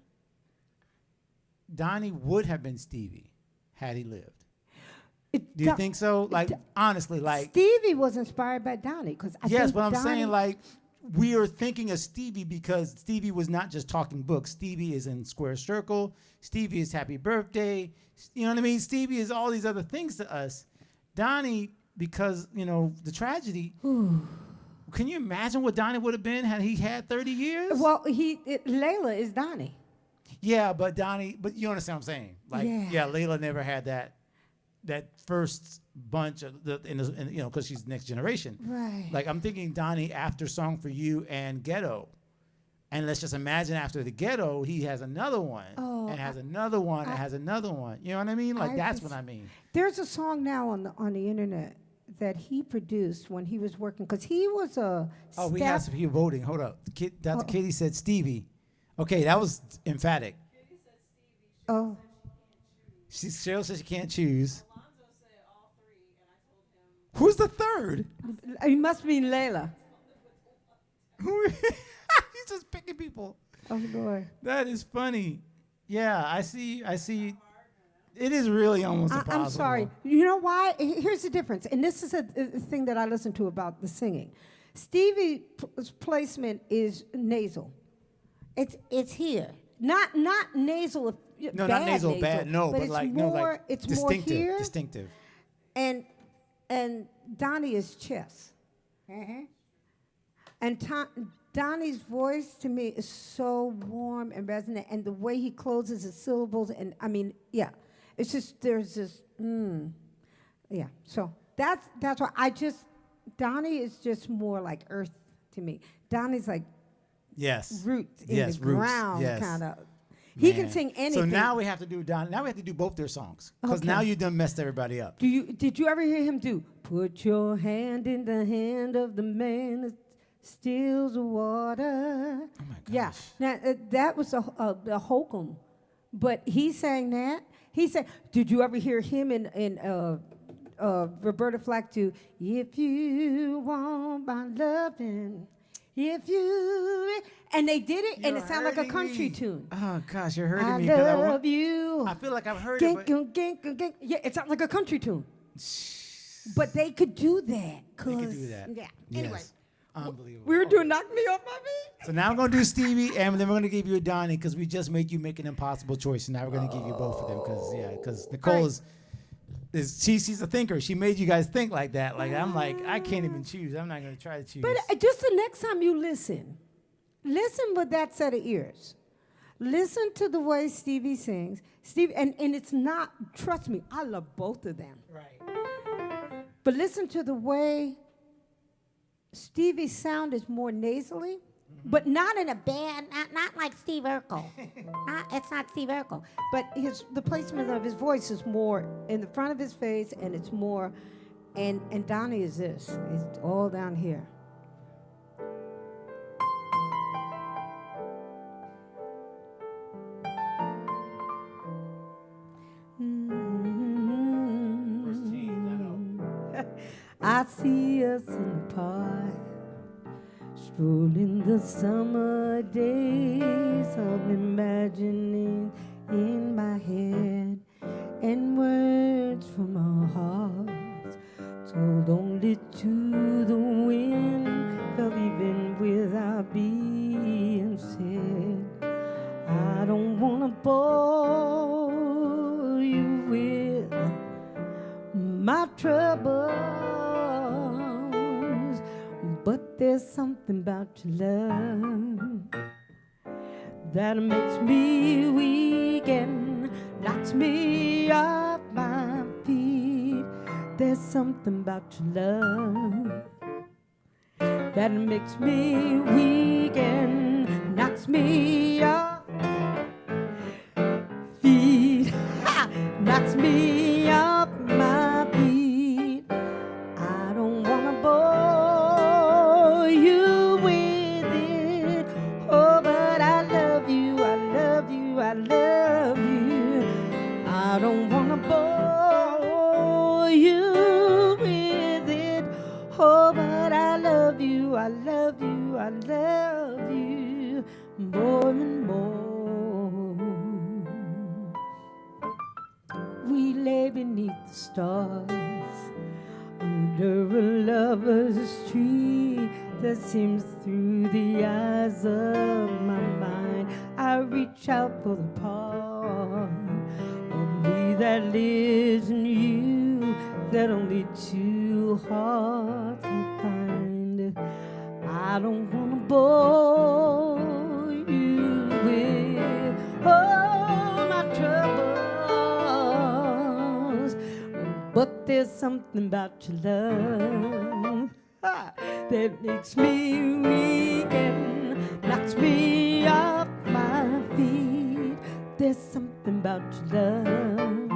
Donnie would have been Stevie had he lived. Do you think so? Like, honestly, like. Stevie was inspired by Donnie because I Yes, think but I'm Donnie, saying, like, we are thinking of Stevie because Stevie was not just talking books. Stevie is in Square Circle. Stevie is Happy Birthday. You know what I mean? Stevie is all these other things to us. Donnie, because, you know, the tragedy. Can you imagine what Donnie would have been had he had 30 years? Well, Layla is Donnie. Yeah, but but you understand what I'm saying? Like, Yeah. Layla never had that first bunch of you know, because she's next generation. Right. Like, I'm thinking Donnie after Song for You and Ghetto. And let's just imagine after the Ghetto, he has another one, and has another one, and has another one. You know what I mean? Like, that's what I mean. There's a song now on the internet that he produced when he was working, because he was a Oh, we have some people voting. Hold up. Dr. Katie said Stevie. Okay, that was emphatic. Oh. Cheryl said she can't choose. Who's the third? It must be Layla. He's just picking people. Oh, Lord. That is funny. Yeah, I see. It is really almost impossible. I'm sorry. You know why? Here's the difference. And this is a thing that I listen to about the singing. Stevie's placement is nasal. It's here. Not nasal. No, not nasal, bad. No, but it's like more, no, like it's distinctive. more here. Distinctive. And Donnie is chest. And Donnie's voice to me is so warm and resonant, and the way he closes his syllables, and I mean, yeah, it's just there's this, yeah. So that's why Donnie is just more like earth to me. Donnie's like roots in the ground, kind of. He can sing anything. So now we have to do Donnie. Now we have to do both their songs because now you done messed everybody up. Did you ever hear him do "Put your hand in the hand of the man that steals the water"? Oh my gosh. Yeah. Now that was a hokum, but he sang that. He said, "Did you ever hear him in Roberta Flack do If You Want My Lovin'? If you," and they did it, and it sounded like a country tune. Oh gosh, you're hurting me. I love you. I feel like I've heard it. But Yeah, it sounds like a country tune. But they could do that. They could do that. Yeah. Yes. Anyway, Unbelievable. we were doing Knock Me Off My Feet. So now I'm gonna do Stevie, and then we're gonna give you a Donnie because we just made you make an impossible choice, and now we're gonna give you both of them because Nicole she's a thinker. She made you guys think like that. Like I'm like I can't even choose. I'm not gonna try to choose. But just the next time you listen with that set of ears. Listen to the way Stevie sings. And it's not, trust me, I love both of them. Right. But listen to the way Stevie's sound is more nasally, but not in a bad, not like Steve Urkel. It's not Steve Urkel. But the placement of his voice is more in the front of his face, and it's more, and Donnie is this. It's all down here. I see us in the park, strolling the summer days of imagining in my head, and words from our hearts told only to the wind fell even without being said. I don't wanna bore you with my troubles, but there's something about your love that makes me weak and knocks me off my feet. There's something about your love that makes me weak and knocks me off feet. Knocks me off my feet. I don't wanna bore you with it. Oh, but I love you, I love you, I love you. I don't wanna bore you with it. Oh, but I love you, I love you, I love you more and more. We lay beneath the stars under a lover's tree that seems through the eyes of my mind. I reach out for the part of me that lives in you that only two hearts can find. I don't wanna bore you with all my troubles, but there's something about your love that makes me weak and knocks me off my feet. There's something about your love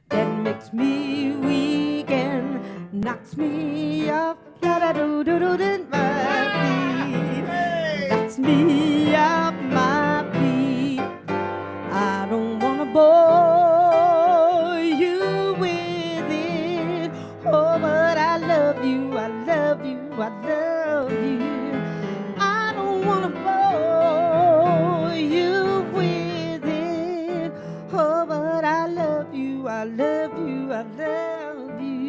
that makes me weak and knocks me off my feet. Knocks me off my feet. I don't wanna bore you with it. Oh, but I love you, I love you, I love you. I don't wanna bore you with it. Oh, but I love you, I love you, I love you.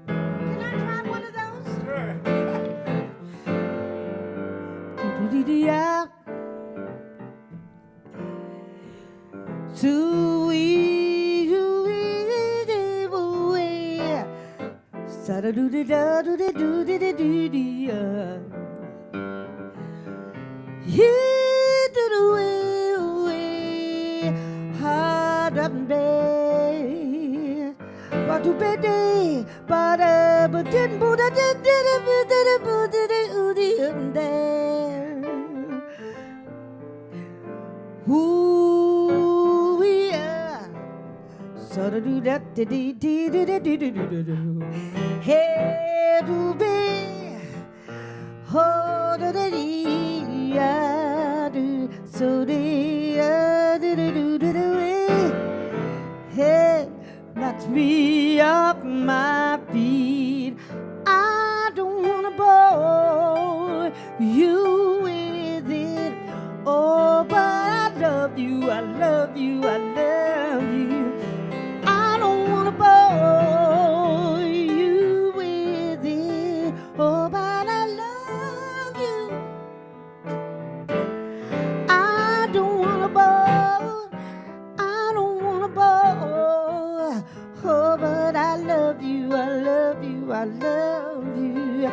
Can I try one of those? Sure. Do-do-do-do-yeah. Soo-wee-doo-wee-doo-wee. Sa-da-doo-da-da-doo-da-doo-da-da-doo-dee-yeah. Hee-doo-doo-wee-wee. Ha-da-dee. Ba-doo-ba-dee. Ba-da-ba-dee-dee-dee-dee-dee-dee-dee-dee-dee-dee-dee. Ooh, yeah. So to do that, hey, do be, oh, da da dee, do, so dee, do, hey, knocks me off my feet. I don't wanna bore you with it. Oh, but I love you, I love you, I love you. I don't wanna bore you with it. Oh, but I love you. I don't wanna bore, I don't wanna bore. Oh, but I love you, I love you, I love you.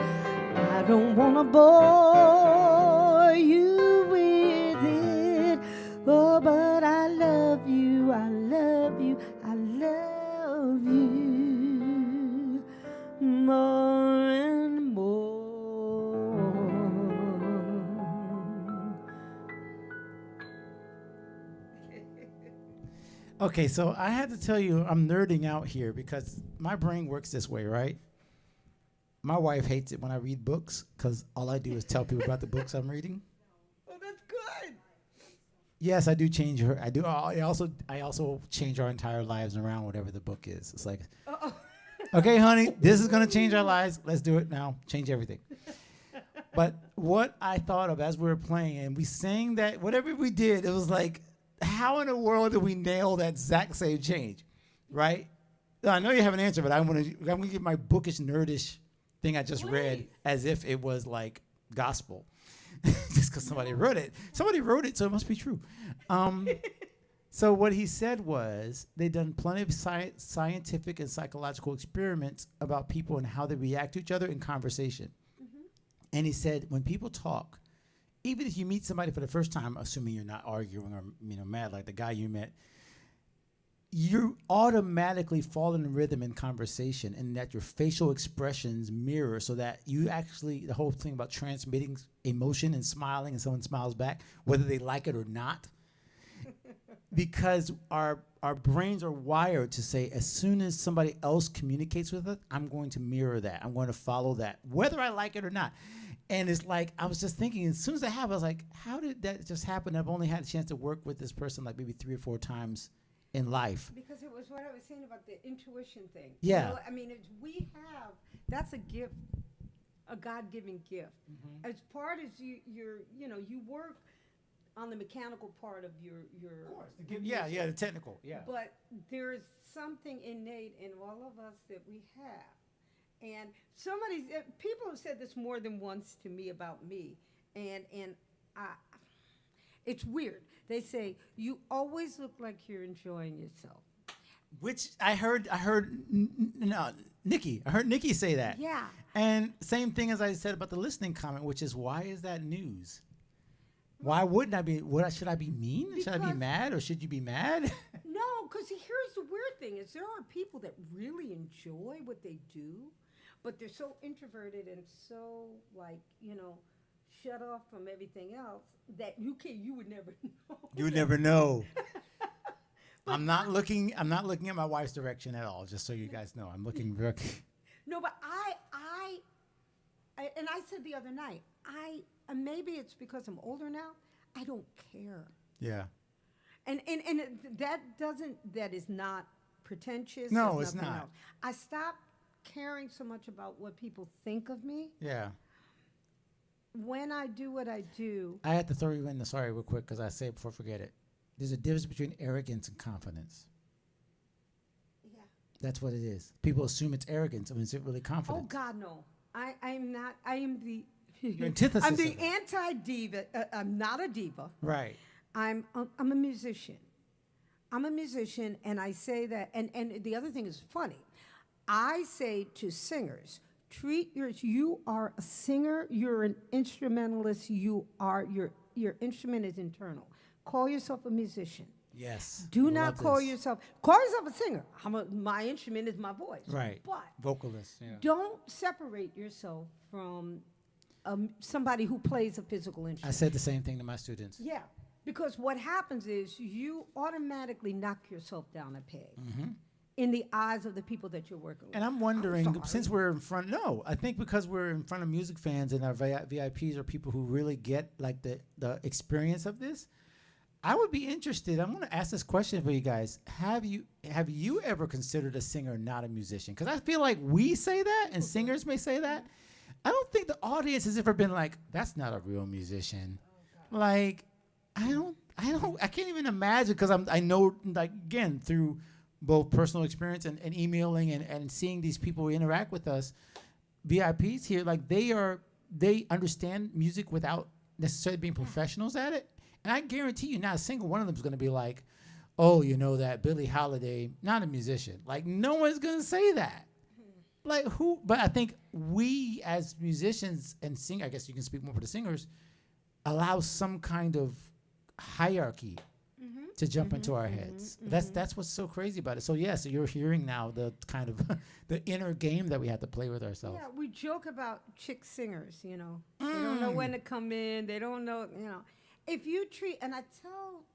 I don't wanna bore you with it. Oh, but I love you, I love you, I love you more and more. Okay, so I had to tell you, I'm nerding out here because my brain works this way, right? My wife hates it when I read books because all I do is tell people about the books I'm reading. Oh, that's good. Yes, I do change her. I do. I also change our entire lives around whatever the book is. It's like, Uh-oh. okay, honey, this is gonna change our lives. Let's do it now. Change everything. But what I thought of as we were playing, and we sang that, whatever we did, it was like, how in the world did we nail that exact same change, right? Now, I know you have an answer, but I'm gonna give my bookish, nerdish thing I just read Please. as if it was like gospel, just because somebody wrote it. Somebody wrote it, so it must be true. So what he said was they'd done plenty of scientific and psychological experiments about people and how they react to each other in conversation. And he said, when people talk, even if you meet somebody for the first time, assuming you're not arguing or mad like the guy you met, you automatically fall in rhythm in conversation, and that your facial expressions mirror, so that you actually, the whole thing about transmitting emotion and smiling, and someone smiles back, whether they like it or not, because our brains are wired to say, as soon as somebody else communicates with us, I'm going to mirror that. I'm going to follow that, whether I like it or not. And it's like, I was just thinking, as soon as that happened, I was like, how did that just happen? I've only had a chance to work with this person like maybe 3 or 4 times in life. Because it was what I was saying about the intuition thing. Yeah. You know, I mean, that's a gift, a God-given gift. As part as you work on the mechanical part of your The technical, yeah. but there's something innate in all of us that we have. And people have said this more than once to me about me, and it's weird. They say, you always look like you're enjoying yourself. Which I heard Nikki. I heard Nikki say that. Yeah. And same thing as I said about the listening comment, which is, why is that news? Why wouldn't I be? Should I be mean? Should I be mad, or should you be mad? No, because here's the weird thing: is there are people that really enjoy what they do, but they're so introverted and so shut off from everything else that you would never know. You would never know. I'm not looking at my wife's direction at all. Just so you guys know, I'm looking. No, but I said the other night, maybe it's because I'm older now, I don't care. Yeah. And that is not pretentious. No, it's not. Else. I stopped caring so much about what people think of me. Yeah. When I do what I do. I had to throw you in sorry real quick because I say it before I forget it. There's a difference between arrogance and confidence. Yeah. That's what it is. People assume it's arrogance. I mean, is it really confidence? Oh, God, no. I'm not. I am the... Your antithesis. I'm the anti-diva. I'm not a diva. Right. I'm a musician. I'm a musician, and I say that, and the other thing is funny. I say to singers, you are a singer, you're an instrumentalist, your instrument is internal. Call yourself a musician. Yes. Do not call yourself a singer. My instrument is my voice. Right. But vocalist, yeah. Don't separate yourself from somebody who plays a physical instrument. I said the same thing to my students. Yeah, because what happens is you automatically knock yourself down a peg in the eyes of the people that you're working with. And I'm wondering, since we're in front, I think because we're in front of music fans and our VIPs are people who really get like the experience of this, I would be interested. I'm going to ask this question for you guys. Have you ever considered a singer not a musician? Because I feel like we say that and singers may say that. I don't think the audience has ever been like, that's not a real musician. Oh, like, I can't even imagine, because I know, like, again, through both personal experience and emailing and seeing these people interact with us, VIPs here, like they understand music without necessarily being professionals at it. And I guarantee you, not a single one of them is going to be like, oh, that Billie Holiday, not a musician. Like, no one's going to say that. Like, who? But I think we as musicians and sing, I guess you can speak more for the singers, allow some kind of hierarchy to jump into our heads. That's what's so crazy about it. So so you're hearing now the kind of the inner game that we have to play with ourselves. Yeah, we joke about chick singers, They don't know when to come in. They don't know, If you treat, and I tell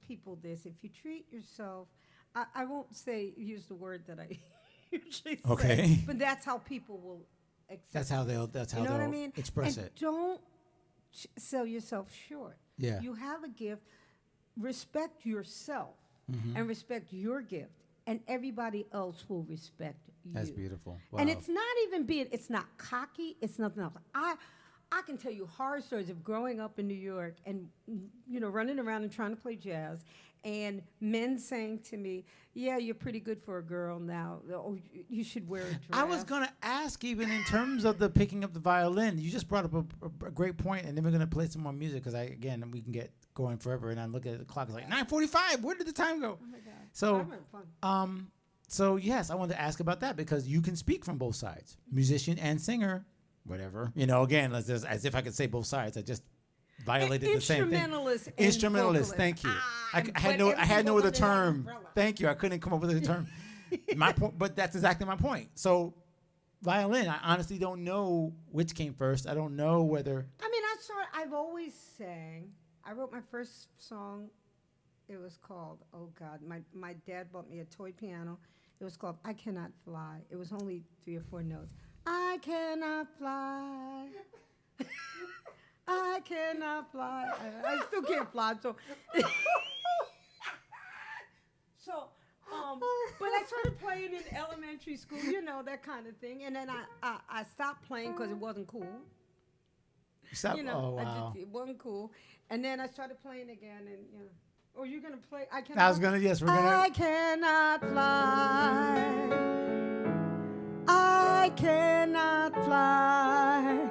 people this: if you treat yourself, I won't use the word that I usually Okay. say, but that's how people will accept. That's how they'll you know what I mean? express and it. Don't sell yourself short. Yeah. You have a gift. Respect yourself Mm-hmm. and respect your gift, and everybody else will respect you. That's beautiful. Wow. And it's not even it's not cocky. It's nothing else. I can tell you horror stories of growing up in New York and, running around and trying to play jazz, and men saying to me, "Yeah, you're pretty good for a girl now. Oh, you should wear a dress." I was going to ask, even in terms of the picking up the violin, you just brought up a great point, and then we're going to play some more music because, we can get going forever, and I look at the clock, it's like 9:45. Where did the time go? Oh, my God. So, I'm having fun. So, yes, I wanted to ask about that because you can speak from both sides, musician and singer, whatever. Again, as if I could say both sides. I just violated the same thing. Instrumentalist. Instrumentalist, thank you. I had no other term. Thank you. I couldn't come up with a term. My point, but that's exactly my point. So, violin, I honestly don't know which came first. I don't know whether. I've always sang. I wrote my first song. It was called, oh God, my dad bought me a toy piano. It was called I Cannot Fly. It was only 3 or 4 notes. I cannot fly. I cannot fly. I still can't fly, so. But I started playing in elementary school, that kind of thing. And then I stopped playing because it wasn't cool. Stop. Oh, wow. It wasn't cool. And then I started playing again, and, Oh, you're going to play? Yes, we're going to. I cannot fly. I cannot fly.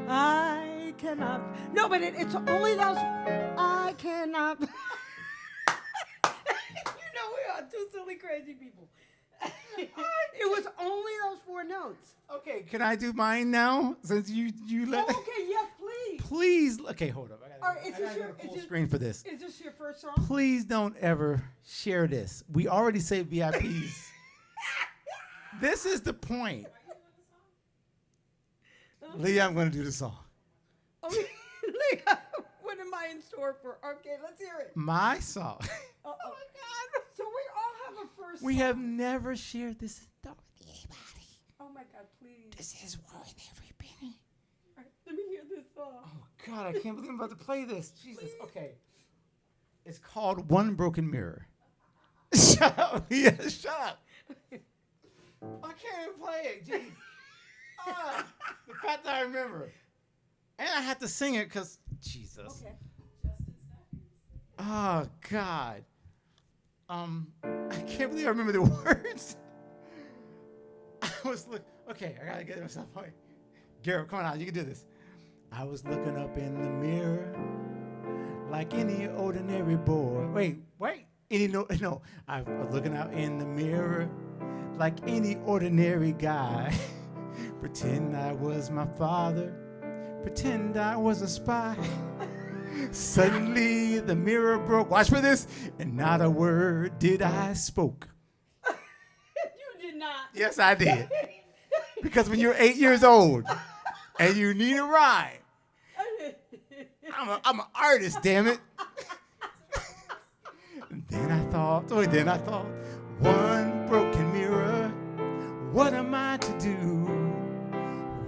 I cannot. No, but it's only those. I cannot. We are two silly, crazy people. It was only those 4 notes. Okay, can I do mine now? Since you let. Oh, okay, yeah, please. Please. Okay, hold up. I gotta get a full screen for this. Is this your first song? Please don't ever share this. We already saved VIPs. This is the point. Leah, I'm going to do the song. Oh, Leah, what am I in store for? Okay, let's hear it. My song. Oh, my God. So we all have a first We song. have never shared this story with anybody. Oh, my God, please. This is worth every penny. All right, let me hear this song. Oh, God, I can't believe I'm about to play this. Jesus. Okay. It's called One Broken Mirror. Shut up. Yeah, shut up. I can't even play it. Jeez. The fact that I remember. And I have to sing it because, Jesus. Okay. Oh, God. I can't believe I remember the words. Okay, I gotta get myself right. Garrett, come on out, you can do this. I was looking up in the mirror like any ordinary boy. Wait. No. I was looking out in the mirror like any ordinary guy. Pretend I was my father. Pretend I was a spy. Suddenly the mirror broke. Watch for this. And not a word did I spoke. You did not. Yes, I did. Because when you're 8 years old and you need a rhyme, I'm an artist, damn it. Then I thought, one broken mirror, what am I to do?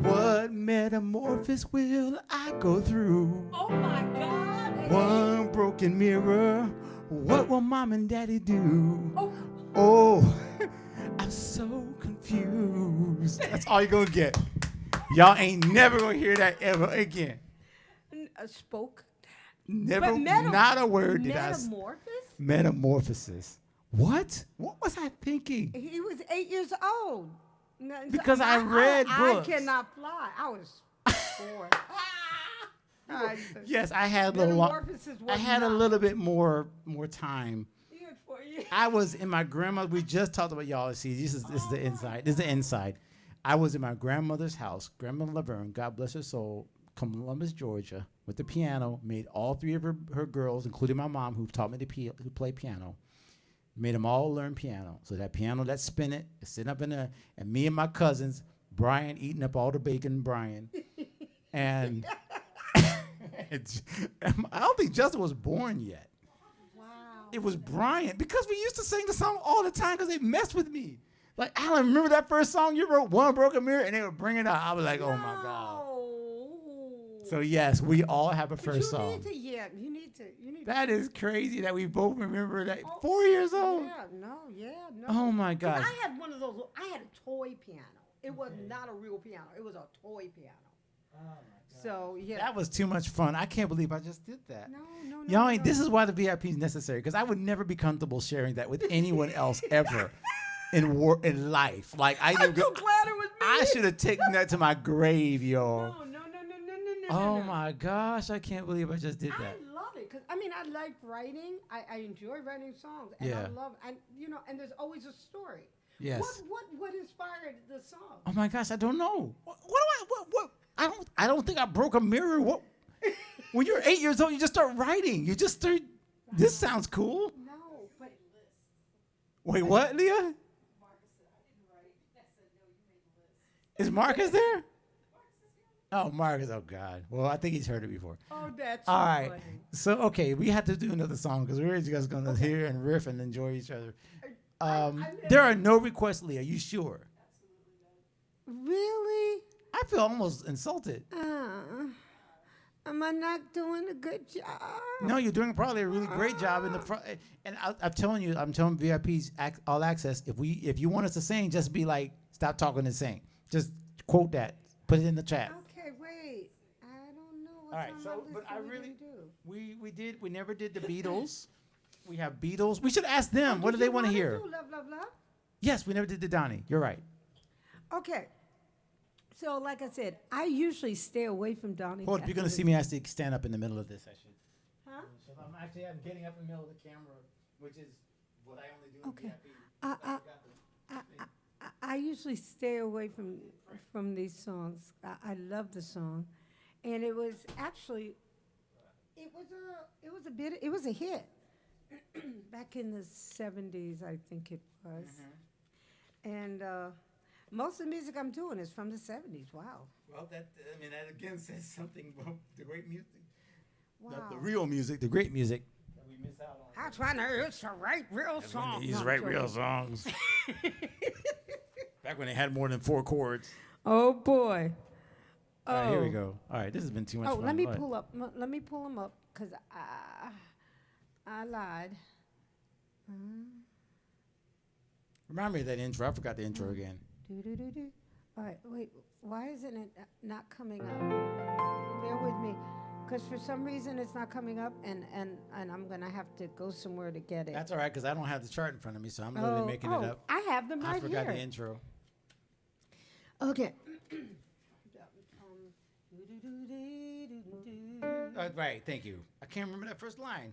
What metamorphosis will I go through? Oh, my God. One broken mirror, what will mom and daddy do? Oh. Oh, I'm so confused. That's all you're going to get. Y'all ain't never going to hear that ever again. Spoke. Never, not a word did I. Metamorphosis. What? What was I thinking? He was 8 years old. Because I read books. I cannot fly. I was 4. Yes, I had a little bit more time. You had 4 years. I was in my grandmother. We just talked about y'all. See, this is the inside. This is the inside. I was in my grandmother's house, Grandmother Laverne, God bless her soul, Columbus, Georgia, with the piano. Made all 3 of her girls, including my mom, who taught me to play piano. Made them all learn piano. So that piano, that spinet, is sitting up in there, and me and my cousins, Brian eating up all the bacon, Brian, And I don't think Justin was born yet. Wow. It was Brian, because we used to sing the song all the time because they messed with me. Like, Alan, remember that first song you wrote, One Broken Mirror, and they would bring it out. I was like, oh my God. So yes, we all have a first song. You need to. That is crazy that we both remember that. 4 years old. Yeah, no. Oh my 'Cause gosh. I had one of those. I had a toy piano. It was not a real piano. It was a toy piano. Oh my God. So yeah. That was too much fun. I can't believe I just did that. No. Y'all ain't, this is why the VIP is necessary, because I would never be comfortable sharing that with anyone else ever in life. Like I'm so glad it was me. I should have taken that to my grave, y'all. No. Oh my gosh, I can't believe I just did that. I love it because I like writing. I enjoy writing songs, and Yeah. I love and and there's always a story. Yes. What inspired the song? Oh my gosh, I don't know. What? I don't think I broke a mirror. What? When you're 8 years old, you just start writing. You just start. This sounds cool. No, but Wait, what, Leah? Is Marcus there? Oh, Marcus. Oh, God. Well, I think he's heard it before. oh, that's All right. funny. So, okay, we have to do another song because we're just going to hear and riff and enjoy each other. There are no requests, Leah. Are you sure? Really? I feel almost insulted. Am I not doing a good job? No, you're doing probably a really great job in the front. And I'm telling VIPs all access. If you want us to sing, just be like, stop talking and sing. Just quote that. Put it in the chat. Okay, wait. I don't know what's All right. on So, my list but that I we really didn't do. we never did the Beatles. We have Beatles. We should ask them. What do Did they you want to wanna hear? do Love, love, love? Yes, we never did the Donnie. You're right. Okay. So, like I said, I usually stay away from Donnie. Hold up, you're gonna see me actually stand up in the middle of this session. Huh? So I'm getting up in the middle of the camera, which is what I only do in Okay. VIP. I usually stay away from these songs. I love the song, and it was actually, it was a hit back in the 70s, I think it was, and most of the music I'm doing is from the 70s. Wow. Well, that again says something about the great music, Wow. the real music, the great music that we miss out on. I'm trying to write real songs. These No, I'm write joking. real songs. Back when they had more than 4 chords. Oh boy. All right, here we go. All right, this has been too much Oh, fun. let me Go ahead. pull up. Let me pull them up because I lied. Remind me of that intro. I forgot the intro again. Do. All right, wait. Why isn't it not coming up? Bear with me, because for some reason it's not coming up, and I'm gonna have to go somewhere to get it. That's all right, because I don't have the chart in front of me, so I'm literally making it up. I have them right I forgot here. the intro. Okay. Right, thank you. I can't remember that first line.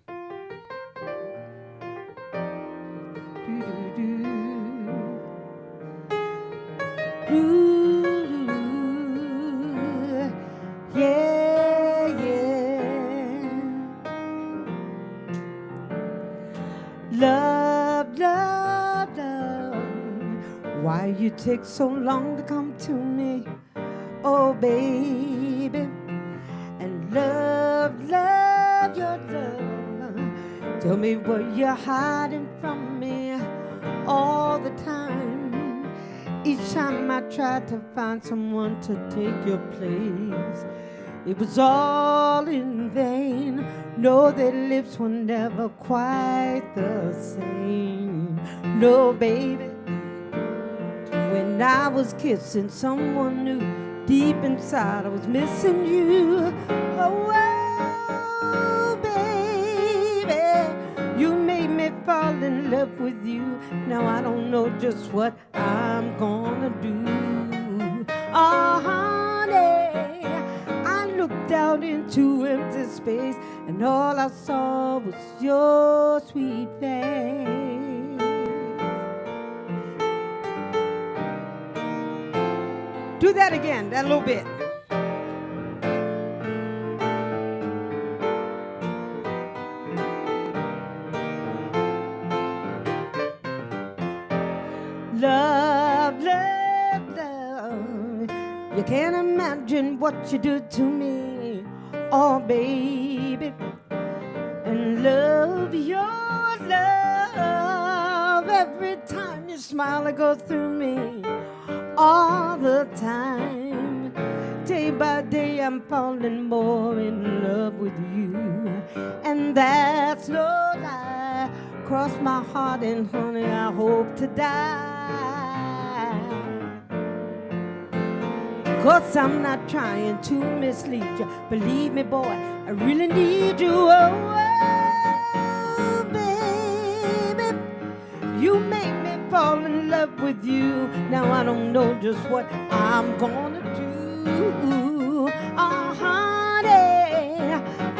Yeah. Love. Why you take so long to come to me? Oh, baby. And love your love. Tell me what you're hiding from me all the time. Each time I tried to find someone to take your place, it was all in vain. No, their lips were never quite the same. No, baby. When I was kissing someone new, deep inside I was missing you. Oh, baby, you made me fall in love with you. Now I don't know just what I'm gonna do. Oh, honey, I looked out into empty space, and all I saw was your sweet face. Do that again, that little bit. Love. You You can't imagine what you do to me, oh baby. And love, your love, every time you smile it goes through me, all the time. Day by day I'm falling more in love with you, and that's no lie. Cross my heart and honey, I hope to die. 'Cause I'm not trying to mislead you. Believe me, boy, I really need you. Oh, baby, you make me fall in love with you. Now I don't know just what I'm gonna do. Oh, honey,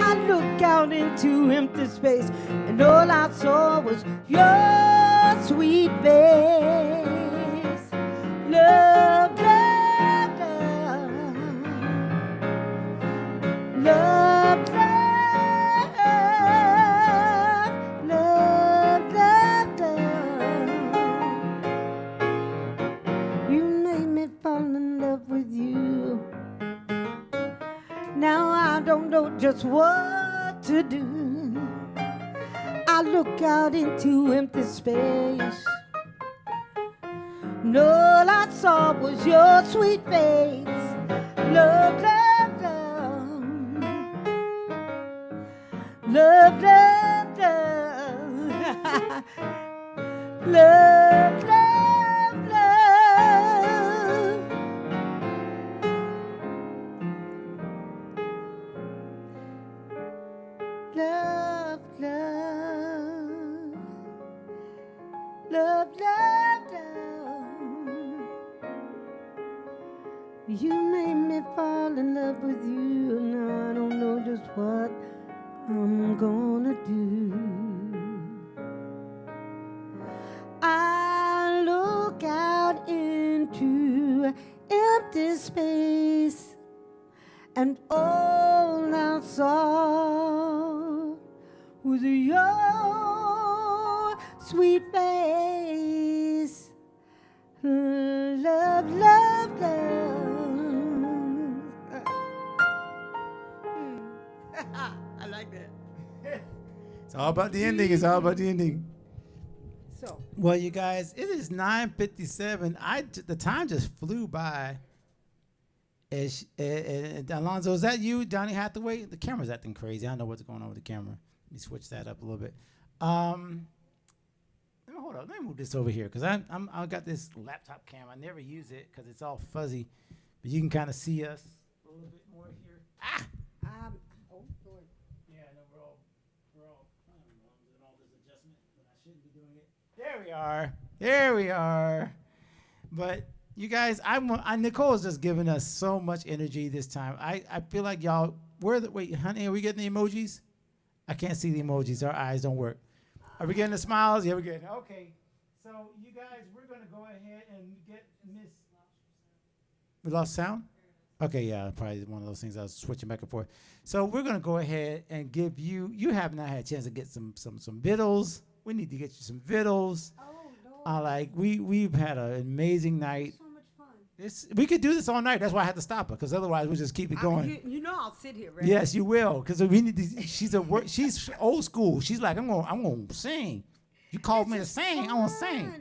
I look out into empty space, and all I saw was your sweet face. Love, love, love, love, love, love, love, love. You made me fall in love with you. Now I don't know just what to do. I look out into empty space, and all I saw was your sweet face. Love, love, love, love, love, love, love, love, love. Love, love, love, love, love. You made me fall in love with you, and now I don't know just what I'm gonna do. I look out into empty space, and all I saw was your sweet face. Love, love, love. I like that. It's all about the ending. It's all about the ending. So, Well, you guys, it is 9:57. The time just flew by. Alonzo, is that you, Donnie Hathaway? The camera's acting crazy. I don't know what's going on with the camera. Let me switch that up a little bit. Let me move this over here, because I got this laptop camera. I never use it because it's all fuzzy, but you can kind of see us a little bit more here. Ah! oh Lord. Yeah, I know we're all doing all this adjustment, but I shouldn't be doing it. There we are. There we are. But you guys, Nicole is just giving us so much energy this time. I feel like y'all, wait, honey, are we getting the emojis? I can't see the emojis. Our eyes don't work. Are we getting the smiles? Yeah, we're getting. Okay. So you guys, we're going to go ahead and get Miss. We lost sound? Okay, yeah, probably one of those things I was switching back and forth. So we're going to go ahead and give you have not had a chance to get some vittles. We need to get you some vittles. Oh, Lord. We've had an amazing night. So much fun. We could do this all night. That's why I had to stop her, because otherwise we'll just keep it going. You know I'll sit here, right? Yes, you will, because we need to. She's old school. She's like, I'm gonna sing. You called me to sing. I'm gonna sing.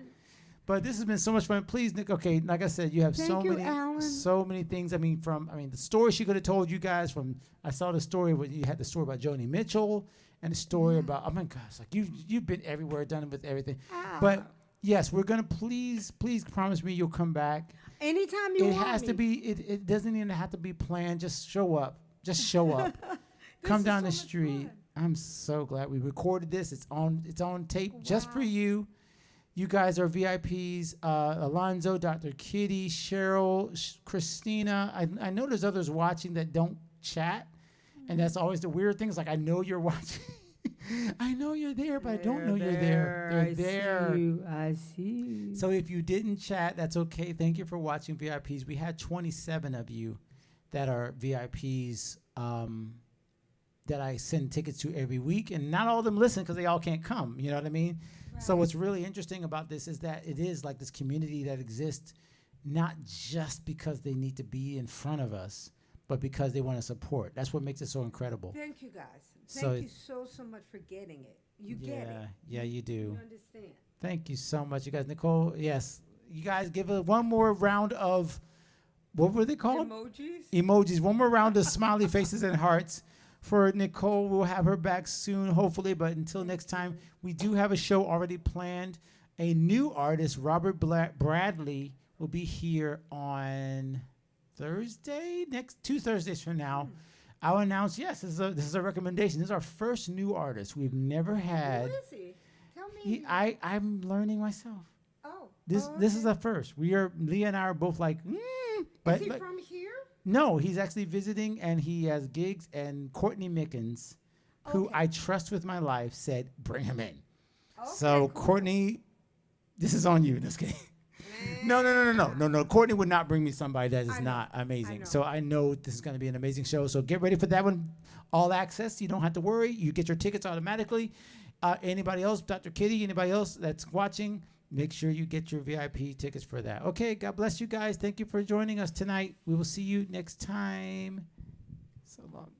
But this has been so much fun. Please, Nick. Okay, like I said, you have Thank you, many, Alan. so many things. I mean, the story she could have told you guys. I saw the story where you had the story about Joni Mitchell and the story about. Oh my gosh, like you've been everywhere, done it with everything. But yes, we're gonna please promise me you'll come back. Anytime you want me. It has to be. It doesn't even have to be planned. Just show up. Just show up. Come down the street. I'm so glad we recorded this. It's on tape just for you. You guys are VIPs. Alonzo, Dr. Kitty, Cheryl, Christina. I know there's others watching that don't chat, and that's always the weird thing. It's like, I know you're watching. I know you're there, but I don't know you're there. They're there. I see you. So if you didn't chat, that's okay. Thank you for watching VIPs. We had 27 of you that are VIPs that I send tickets to every week, and not all of them listen because they all can't come. You know what I mean? Right. So what's really interesting about this is that it is like this community that exists not just because they need to be in front of us, but because they want to support. That's what makes it so incredible. Thank you, guys. So Thank you so much for getting it. You get it. Yeah, you do. You understand. Thank you so much, you guys. Nicole, yes. You guys give it one more round of, what were they called? Emojis? Emojis. One more round of smiley faces and hearts for Nicole. We'll have her back soon, hopefully. But until next time, we do have a show already planned. A new artist, Robert Bradley, will be here on Thursday, next 2 Thursdays from now. I'll announce, yes, this is a recommendation. This is our first new artist. We've never had. Who is he? Tell me. I'm learning myself. Oh. This is a first. Leah and I are both like, but is he from here? No, he's actually visiting and he has gigs. And Courtney Mickens, who I trust with my life, said, bring him in. Okay, So cool. Courtney, this is on you. Just kidding. No. Courtney would not bring me somebody that is not amazing. So I know this is going to be an amazing show. So get ready for that one. All access. You don't have to worry. You get your tickets automatically. Anybody else, Dr. Kitty, anybody else that's watching, make sure you get your VIP tickets for that. Okay, God bless you guys. Thank you for joining us tonight. We will see you next time. So long.